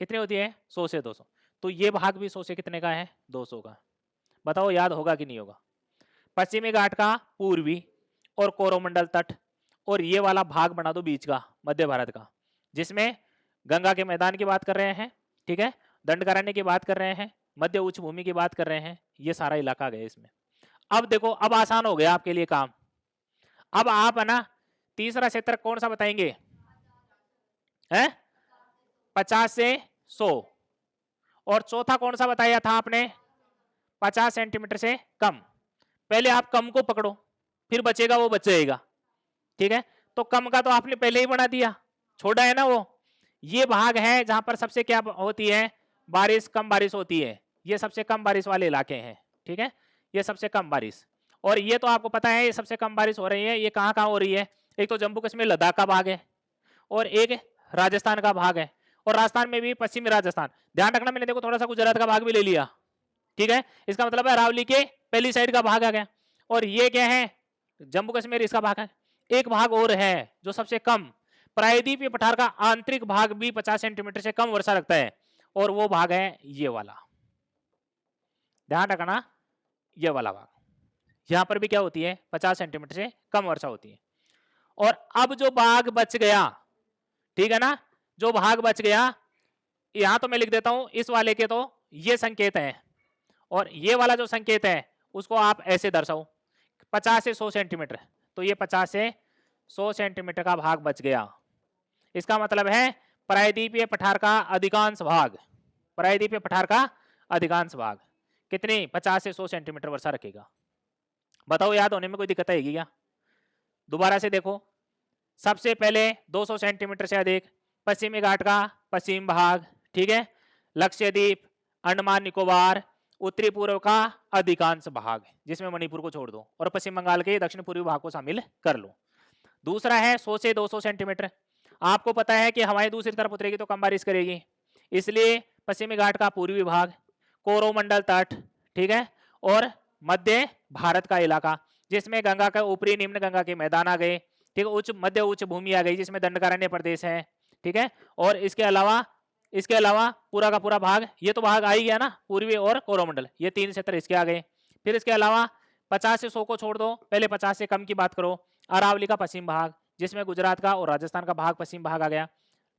कितनी होती है, 100 से 200। तो ये भाग भी 100 से कितने का है, 200 का। बताओ याद होगा कि नहीं होगा, पश्चिमी घाट का पूर्वी और कोरोमंडल तट, और ये वाला भाग बना दो बीच का, मध्य भारत का, जिसमें गंगा के मैदान की बात कर रहे हैं, ठीक है, दंडकारण्य की बात कर रहे हैं, मध्य उच्च भूमि की बात कर रहे हैं, ये सारा इलाका गया इसमें। अब देखो, अब आसान हो गया आपके लिए काम। अब आप है ना तीसरा क्षेत्र कौन सा बताएंगे, है 50 से 100, और चौथा कौन सा बताया था आपने, 50 सेंटीमीटर से कम। पहले आप कम को पकड़ो, फिर बचेगा वो बच जाएगा, ठीक है। तो कम का तो आपने पहले ही बना दिया, छोड़ा है ना वो, ये भाग है जहां पर सबसे क्या होती है, बारिश, कम बारिश होती है, ये सबसे कम बारिश वाले इलाके हैं, ठीक है, ये सबसे कम बारिश। और ये तो आपको पता है ये सबसे कम बारिश हो रही है, ये कहाँ कहाँ हो रही है, एक तो जम्मू कश्मीर लद्दाख का भाग है, और एक राजस्थान का भाग है, और राजस्थान में भी पश्चिमी राजस्थान, ध्यान रखना मैंने देखो थोड़ा सा गुजरात का भाग भी ले लिया, ठीक है। इसका मतलब है अरावली के पहली साइड का भाग आ गया, और ये क्या है, जम्मू कश्मीर इसका भाग है। एक भाग और है जो सबसे कम, प्रायद्वीपीय पठार का आंतरिक भाग भी 50 सेंटीमीटर से कम वर्षा रखता है, और वो भाग है ये वाला, ध्यान रखना, ये वाला भाग, यहां पर भी क्या होती है, 50 सेंटीमीटर से कम वर्षा होती है। और अब जो भाग बच गया, ठीक है ना, जो भाग बच गया, यहां तो मैं लिख देता हूं इस वाले के, तो ये संकेत है, और ये वाला जो संकेत है उसको आप ऐसे दर्शाओ, 50 से 100 सेंटीमीटर, तो ये 50 से 100 सेंटीमीटर का भाग बच गया। इसका मतलब है प्रायद्वीपीय पठार का अधिकांश भाग, प्रायद्वीपीय पठार का अधिकांश भाग कितनी, 50 से 100 सेंटीमीटर वर्षा रखेगा। बताओ याद होने में कोई दिक्कत आएगी क्या, दोबारा से देखो, सबसे पहले 200 सेंटीमीटर से अधिक पश्चिमी घाट का पश्चिम भाग, ठीक है, लक्षद्वीप, अंडमान निकोबार, उत्तरी पूर्व का अधिकांश भाग, जिसमें मणिपुर को छोड़ दो, और पश्चिम बंगाल के दक्षिण पूर्वी भाग को शामिल कर लो। दूसरा है 100 से 200 सेंटीमीटर, आपको पता है कि हवाएं दूसरी तरफ उतरेगी तो कम बारिश करेगी, इसलिए पश्चिमी घाट का पूर्वी भाग, कोरोमंडल तट, ठीक है, और मध्य भारत का इलाका, जिसमें गंगा का ऊपरी निम्न गंगा के मैदान आ गए, ठीक है, उच्च मध्य उच्च भूमि आ गई जिसमें दंडकारण्य प्रदेश है, ठीक है। और इसके अलावा पूरा का पूरा भाग, ये तो भाग आ ही गया ना, पूर्वी और कोरोमंडल, ये 3 क्षेत्र इसके आ गए। फिर इसके अलावा 50 से 100 को छोड़ दो, पहले 50 से कम की बात करो, अरावली का पश्चिम भाग, जिसमें गुजरात का और राजस्थान का भाग पश्चिम भाग आ गया,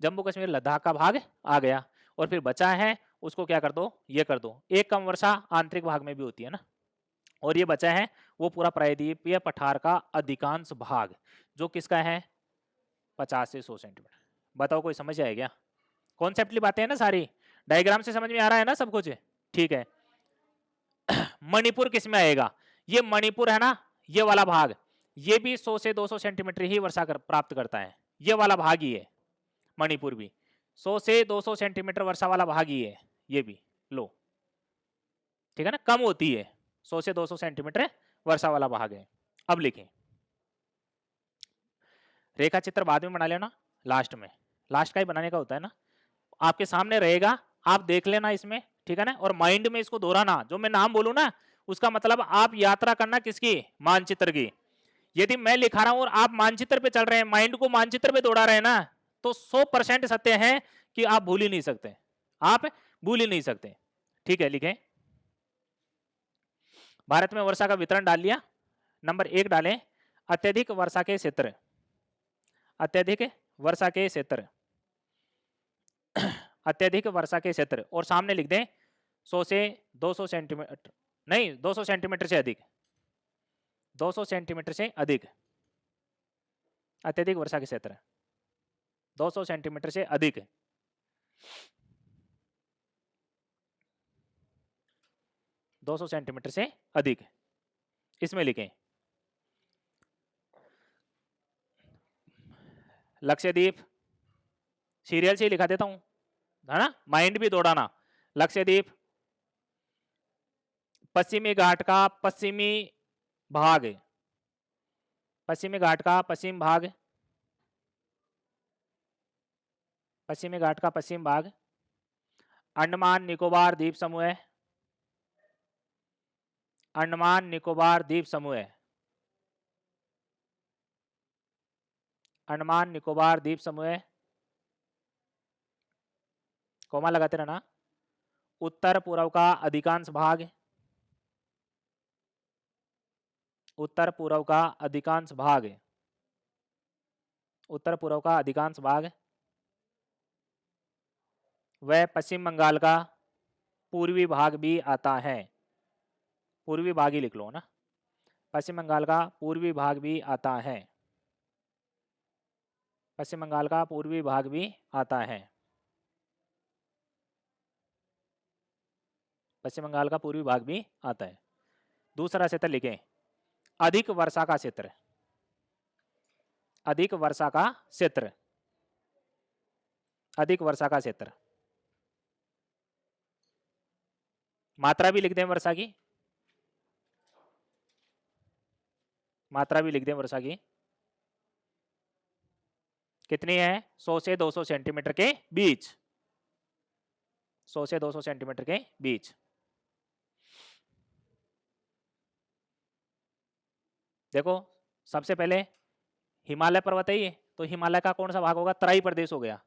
जम्मू कश्मीर लद्दाख का भाग आ गया, और फिर बचा है उसको क्या कर दो, ये कर दो, एक कम वर्षा आंतरिक भाग में भी होती है ना, और ये बचा है वो पूरा प्रायद्वीपीय पठार का अधिकांश भाग, जो किसका है, 50 से 100 सेंटीमीटर। बताओ कोई समझ आएगा, कॉन्सेप्टली बातें हैं ना सारी, डायग्राम से समझ में आ रहा है ना सब कुछ, ठीक है। मणिपुर किस में आएगा, ये मणिपुर है ना, ये वाला भाग, ये भी 100 से 200 सेंटीमीटर ही वर्षा प्राप्त करता है, ये वाला भाग ही है मणिपुर भी, 100 से 200 सेंटीमीटर वर्षा वाला भाग ही है ये भी, लो ठीक है ना, कम होती है, 100 से 200 सेंटीमीटर वर्षा वाला भाग है। अब लिखें, रेखा चित्र बाद में बना लेना, लास्ट में, लास्ट का ही बनाने का होता है ना, आपके सामने रहेगा, आप देख लेना इसमें, ठीक है ना, और माइंड में इसको दोहराना, जो मैं नाम बोलूं ना उसका मतलब आप यात्रा करना किसकी, मानचित्र की। यदि मैं लिखा रहा हूं और आप मानचित्र पे चल रहे हैं, माइंड को मानचित्र पे दौड़ा रहे हैं ना, तो 100% सत्य है कि आप भूल ही नहीं सकते, आप भूल ही नहीं सकते, ठीक है। लिखें, भारत में वर्षा का वितरण डाल लिया, नंबर 1 डालें, अत्यधिक वर्षा के क्षेत्र, अत्यधिक वर्षा के क्षेत्र, अत्यधिक वर्षा के क्षेत्र, और सामने लिख दें 100 से 200 सेंटीमीटर, नहीं 200 सेंटीमीटर से अधिक, 200 सेंटीमीटर से अधिक, अत्यधिक वर्षा के क्षेत्र 200 सेंटीमीटर से अधिक, दो सौ सेंटीमीटर से अधिक, इसमें लिखें लक्षद्वीप, सीरियल से ही लिखा देता हूं, है ना, माइंड भी दौड़ाना, लक्षद्वीप, पश्चिमी घाट का पश्चिमी भाग, पश्चिमी घाट का पश्चिम भाग, पश्चिमी घाट का पश्चिम भाग, अंडमान निकोबार द्वीप समूह, अंडमान निकोबार द्वीप समूह, अंडमान निकोबार द्वीप समूह, कोमा लगाते रहना, उत्तर पूर्व का अधिकांश भाग, उत्तर पूर्व का अधिकांश भाग, उत्तर पूर्व का अधिकांश भाग, वह पश्चिम बंगाल का पूर्वी भाग भी आता है, पूर्वी भाग ही लिख लो ना, पश्चिम बंगाल का पूर्वी भाग भी आता है, पश्चिम बंगाल का पूर्वी भाग भी आता है, पश्चिम बंगाल का पूर्वी भाग भी आता है। दूसरा क्षेत्र लिखें, अधिक वर्षा का क्षेत्र, अधिक वर्षा का क्षेत्र, अधिक वर्षा का क्षेत्र, मात्रा भी लिख दें वर्षा की, मात्रा भी लिख दें वर्षा की, कितनी है, 100 से 200 सेंटीमीटर के बीच, 100 से 200 सेंटीमीटर के बीच। देखो सबसे पहले हिमालय पर्वत है ये, तो हिमालय का कौन सा भाग होगा, तराई प्रदेश हो गया,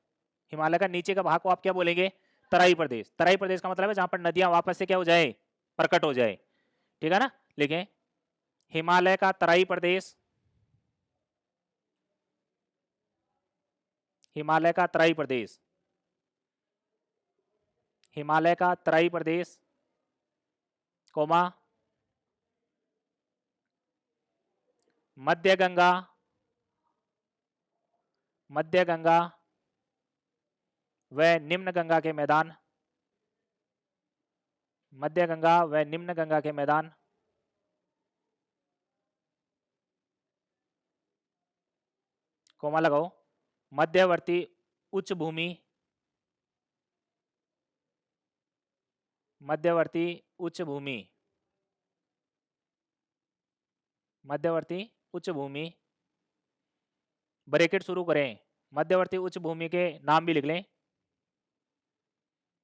हिमालय का नीचे का भाग को आप क्या बोलेंगे, तराई प्रदेश, तराई प्रदेश का मतलब है जहां पर नदियां वापस से क्या हो जाए, प्रकट हो जाए, ठीक है ना। लिखें, हिमालय का तराई प्रदेश, हिमालय का तराई प्रदेश, हिमालय का तराई प्रदेश, कोमा, मध्य गंगा, मध्य गंगा व निम्न गंगा के मैदान, मध्य गंगा व निम्न गंगा के मैदान, कोमा लगाओ, मध्यवर्ती उच्च भूमि, मध्यवर्ती उच्च भूमि, मध्यवर्ती उच्च भूमि, ब्रैकेट शुरू करें, मध्यवर्ती उच्च भूमि के नाम भी लिख लें,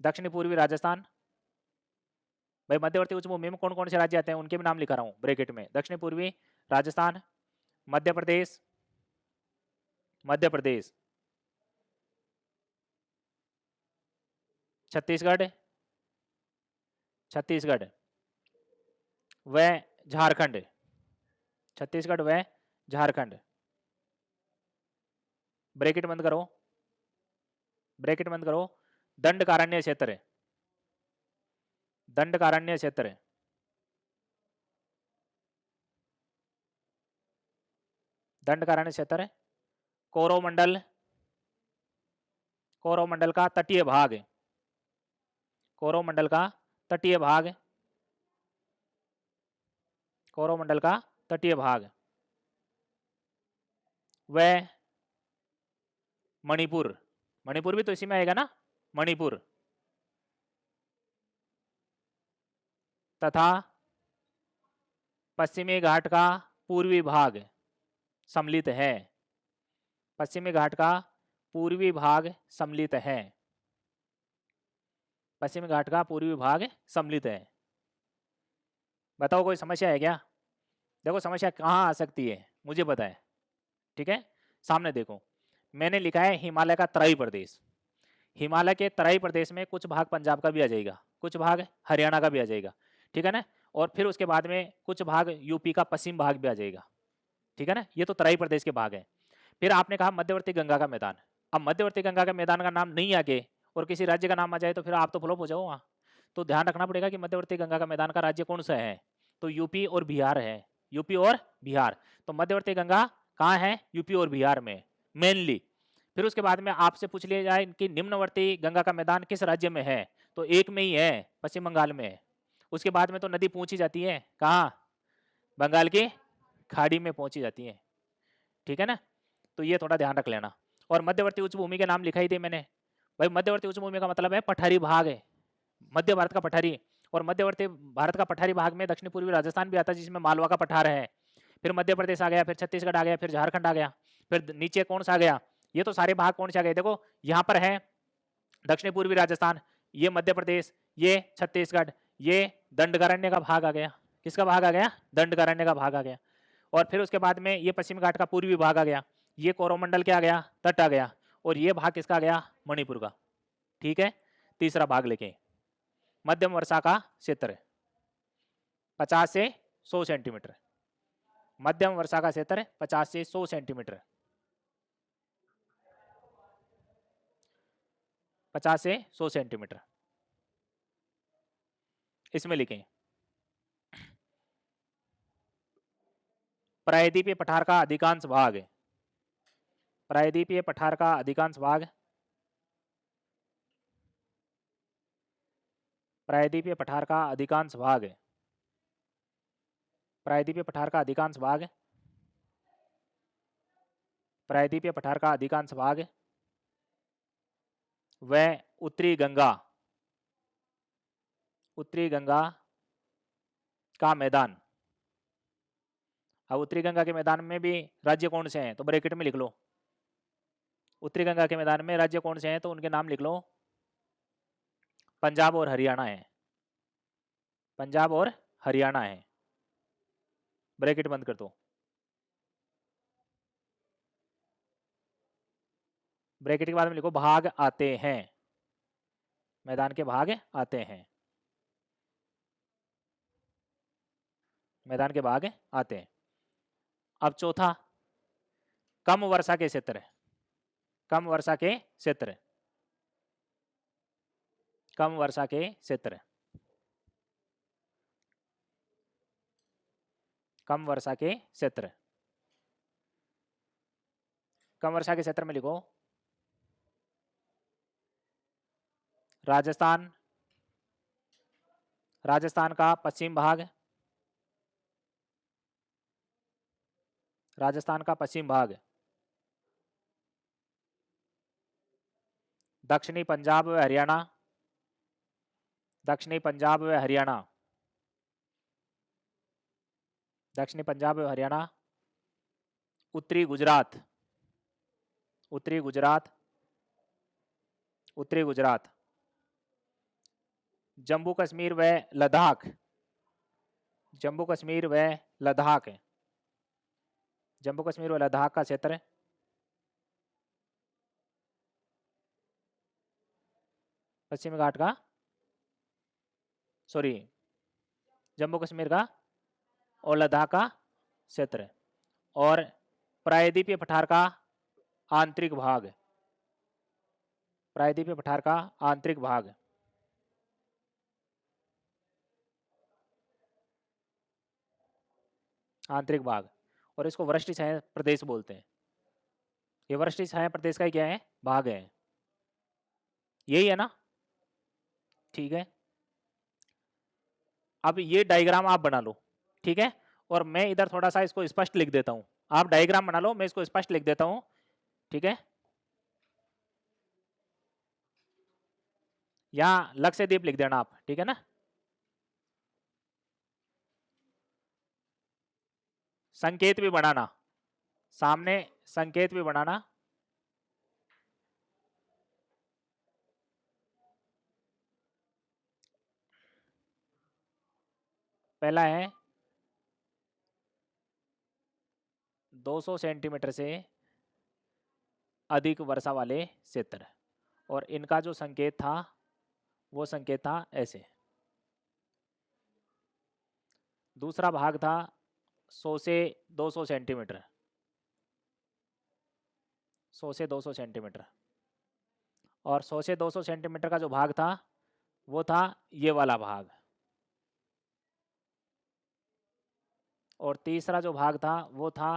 दक्षिण पूर्वी राजस्थान, भाई मध्यवर्ती उच्च भूमि में कौन कौन से राज्य आते हैं उनके भी नाम लिखा रहा हूं ब्रैकेट में, दक्षिण पूर्वी राजस्थान, मध्य प्रदेश, मध्य प्रदेश, छत्तीसगढ़, छत्तीसगढ़ व झारखंड, छत्तीसगढ़ व झारखंड, ब्रैकेट बंद करो, ब्रैकेट बंद करो, दंडकारण्य क्षेत्र, दंडकारण्य क्षेत्र, दंडकारण्य क्षेत्र, कोरोमंडल, कोरोमंडल का तटीय भाग, कोरोमंडल का तटीय भाग, कोरोमंडल का तटीय भाग, वह मणिपुर, मणिपुर भी तो इसी में आएगा ना, मणिपुर, तथा पश्चिमी घाट का पूर्वी भाग सम्मिलित है, पश्चिमी घाट का पूर्वी भाग सम्मिलित है, पश्चिमी घाट का पूर्वी भाग सम्मिलित है। बताओ कोई समस्या है क्या? देखो समस्या कहाँ आ सकती है मुझे पता है, ठीक है। सामने देखो, मैंने लिखा है हिमालय का तराई प्रदेश, हिमालय के तराई प्रदेश में कुछ भाग पंजाब का भी आ जाएगा, कुछ भाग हरियाणा का भी आ जाएगा, ठीक है ना। और फिर उसके बाद में कुछ भाग यूपी का पश्चिम भाग भी आ जाएगा, ठीक है ना। ये तो तराई प्रदेश के भाग है। फिर आपने कहा मध्यवर्ती गंगा का मैदान, अब मध्यवर्ती गंगा के मैदान का नाम नहीं आगे और किसी राज्य का नाम आ जाए तो फिर आप तो फ्लॉप हो जाओ वहाँ। तो ध्यान रखना पड़ेगा कि मध्यवर्ती गंगा का मैदान का राज्य कौन सा है, तो यूपी और बिहार है, यूपी और बिहार। तो मध्यवर्ती गंगा कहाँ है, यूपी और बिहार में मेनली। फिर उसके बाद में आपसे पूछ लिया जाए कि निम्नवर्ती गंगा का मैदान किस राज्य में है, तो एक में ही है, पश्चिम बंगाल में। उसके बाद में तो नदी पहुंची जाती है कहाँ, बंगाल की खाड़ी में पहुंची जाती है, ठीक है ना। तो ये थोड़ा ध्यान रख लेना। और मध्यवर्ती उच्च भूमि के नाम लिखा ही थे मैंने भाई, मध्यवर्ती उच्च भूमि का मतलब है पठारी भाग है, मध्य भारत का पठारी। और मध्यवर्ती भारत का पठारी भाग में दक्षिण पूर्वी राजस्थान भी आता है जिसमें मालवा का पठार है, फिर मध्य प्रदेश आ गया, फिर छत्तीसगढ़ आ गया, फिर झारखंड आ गया, फिर नीचे कौन सा आ गया, ये तो सारे भाग कौन से आ गए, देखो यहाँ पर है दक्षिण पूर्वी राजस्थान, ये मध्य प्रदेश, ये छत्तीसगढ़, ये दंडकारण्य का भाग आ गया, किसका भाग आ गया, दंडकारण्य का भाग आ गया। और फिर उसके बाद में ये पश्चिम घाट का पूर्वी भाग आ गया, ये कोरोमंडल क्या आ गया, तट आ गया, और ये भाग किसका आ गया, मणिपुर का, ठीक है। तीसरा भाग लेके मध्यम वर्षा का क्षेत्र 50 से 100 सेंटीमीटर, मध्यम वर्षा का क्षेत्र 50 से 100 सेंटीमीटर, 50 से 100 सेंटीमीटर इसमें लिखें। प्रायद्वीपीय पठार का अधिकांश भाग, प्रायद्वीपीय पठार का अधिकांश भाग, प्रायद्वीपीय पठार का अधिकांश भाग, प्रायद्वीपीय पठार का अधिकांश भाग, प्रायद्वीपीय पठार का अधिकांश भाग, वह उत्तरी गंगा, उत्तरी गंगा का मैदान। अब उत्तरी गंगा के मैदान में भी राज्य कौन से हैं, तो ब्रैकेट में लिख लो, उत्तरी गंगा के मैदान में राज्य कौन से हैं, तो उनके नाम लिख लो, पंजाब और हरियाणा है, पंजाब और हरियाणा है, ब्रैकेट बंद कर दो, ब्रैकेट के बाद में लिखो भाग आते हैं, मैदान के भाग आते हैं, मैदान के भाग आते हैं। अब चौथा, कम वर्षा के क्षेत्र, कम वर्षा के क्षेत्र, कम वर्षा के क्षेत्र, कम वर्षा के क्षेत्र, कम वर्षा के क्षेत्र में लिखो राजस्थान, राजस्थान का पश्चिम भाग, राजस्थान का पश्चिम भाग, दक्षिणी पंजाब व हरियाणा, दक्षिणी पंजाब व हरियाणा, दक्षिणी पंजाब व हरियाणा, उत्तरी गुजरात, उत्तरी गुजरात, उत्तरी गुजरात, जम्मू कश्मीर व लद्दाख, जम्मू कश्मीर व लद्दाख, जम्मू कश्मीर व लद्दाख का क्षेत्र, पश्चिमी घाट का, सॉरी जम्मू कश्मीर का और लद्दाख का क्षेत्र, और प्रायद्वीपीय पठार का आंतरिक भाग, प्रायद्वीपीय पठार का आंतरिक भाग, आंतरिक भाग, और इसको वृष्टि छाया प्रदेश बोलते हैं, ये वृष्टि छाया प्रदेश का ही क्या है, भाग है। यही है ना, ठीक है। अब ये डायग्राम आप बना लो, ठीक है, और मैं इधर थोड़ा सा इसको स्पष्ट लिख देता हूं। आप डायग्राम बना लो, मैं इसको स्पष्ट लिख देता हूं, ठीक है। यहां लक्ष्यदीप लिख देना आप, ठीक है ना। संकेत भी बनाना, सामने संकेत भी बनाना। पहला है 200 सेंटीमीटर से अधिक वर्षा वाले क्षेत्र, और इनका जो संकेत था वो संकेत था ऐसे। दूसरा भाग था 100 से 200 सेंटीमीटर, 100 से 200 सेंटीमीटर, और 100 से 200 सेंटीमीटर का जो भाग था वो था ये वाला भाग, और तीसरा जो भाग था वो था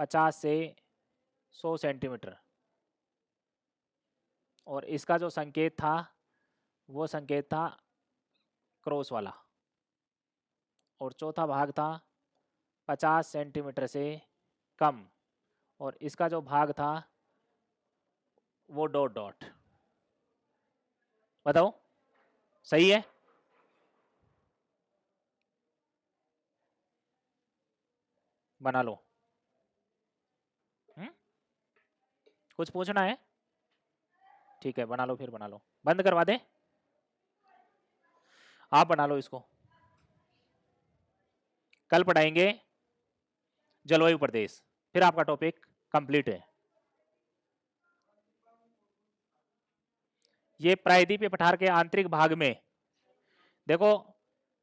50 से 100 सेंटीमीटर, और इसका जो संकेत था वो संकेत था क्रॉस वाला, और चौथा भाग था 50 सेंटीमीटर से कम, और इसका जो भाग था वो डॉट डॉट। बताओ सही है? बना लो। कुछ पूछना है? ठीक है, बना लो, फिर बना लो, बंद करवा दे, आप बना लो इसको। कल पढ़ाएंगे जलवायु प्रदेश, फिर आपका टॉपिक कंप्लीट है। ये प्रायद्वीपीय पठार के आंतरिक भाग में देखो,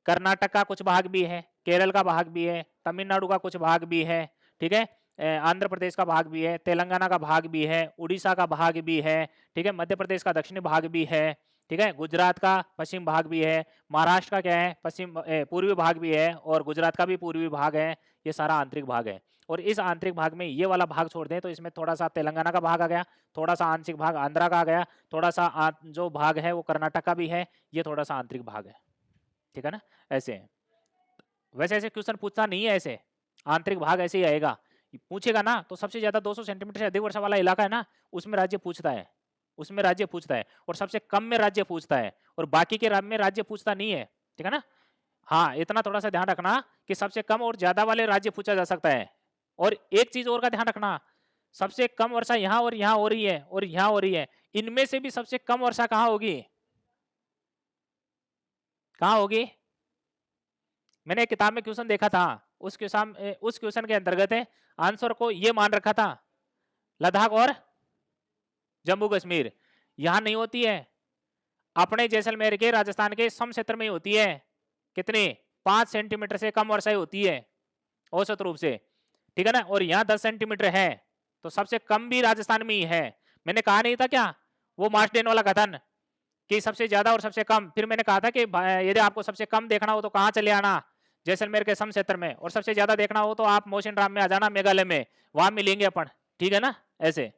कर्नाटक का कुछ भाग भी है, केरल का भाग भी है, तमिलनाडु का कुछ भाग भी है, ठीक है, आंध्र प्रदेश का भाग भी है, तेलंगाना का भाग भी है, उड़ीसा का भाग भी है, ठीक है, मध्य प्रदेश का दक्षिणी भाग भी है, ठीक है, गुजरात का पश्चिम भाग भी है, महाराष्ट्र का क्या है पश्चिम पूर्वी भाग भी है, और गुजरात का भी पूर्वी भाग है। ये सारा आंतरिक भाग है, और इस आंतरिक भाग में ये वाला भाग छोड़ दें तो इसमें थोड़ा सा तेलंगाना का भाग आ गया, थोड़ा सा आंशिक भाग आंध्रा का आ गया, थोड़ा सा जो भाग है वो कर्नाटक का भी है, ये थोड़ा सा आंतरिक भाग है, ठीक है ना। ऐसे है, वैसे ऐसे क्वेश्चन पूछता नहीं है, ऐसे आंतरिक भाग ऐसे ही आएगा, पूछेगा ना तो सबसे ज्यादा 200 सेंटीमीटर से अधिक वर्षा वाला इलाका है ना, उसमें राज्य पूछता है, उसमें राज्य पूछता है, और सबसे कम में राज्य पूछता है, और बाकी के में राज्य पूछता नहीं है, ठीक है ना। हाँ, इतना थोड़ा सा ध्यान रखना कि सबसे कम और ज्यादा वाले राज्य पूछा जा सकता है। और एक चीज और का ध्यान रखना, सबसे कम वर्षा यहाँ और यहाँ हो रही है और यहाँ हो रही है, इनमें से भी सबसे कम वर्षा कहाँ होगी, कहाँ होगी? मैंने एक किताब में क्वेश्चन देखा था, उस क्वेश्चन के अंतर्गत आंसर को ये मान रखा था लद्दाख और जम्मू कश्मीर। यहां नहीं होती है, अपने जैसलमेर के राजस्थान के सम क्षेत्र में होती है, कितनी 5 सेंटीमीटर से कम वर्षा होती है औसत रूप से, ठीक है ना, और यहाँ 10 सेंटीमीटर है, तो सबसे कम भी राजस्थान में ही है। मैंने कहा नहीं था क्या वो मार्शडेन वाला कथन कि सबसे ज्यादा और सबसे कम, फिर मैंने कहा था कि यदि आपको सबसे कम देखना हो तो कहाँ चले आना, जैसलमेर के सम क्षेत्र में, और सबसे ज्यादा देखना हो तो आप मोशन राम में आ जाना, मेघालय में, वहां मिलेंगे अपन, ठीक है ना। ऐसे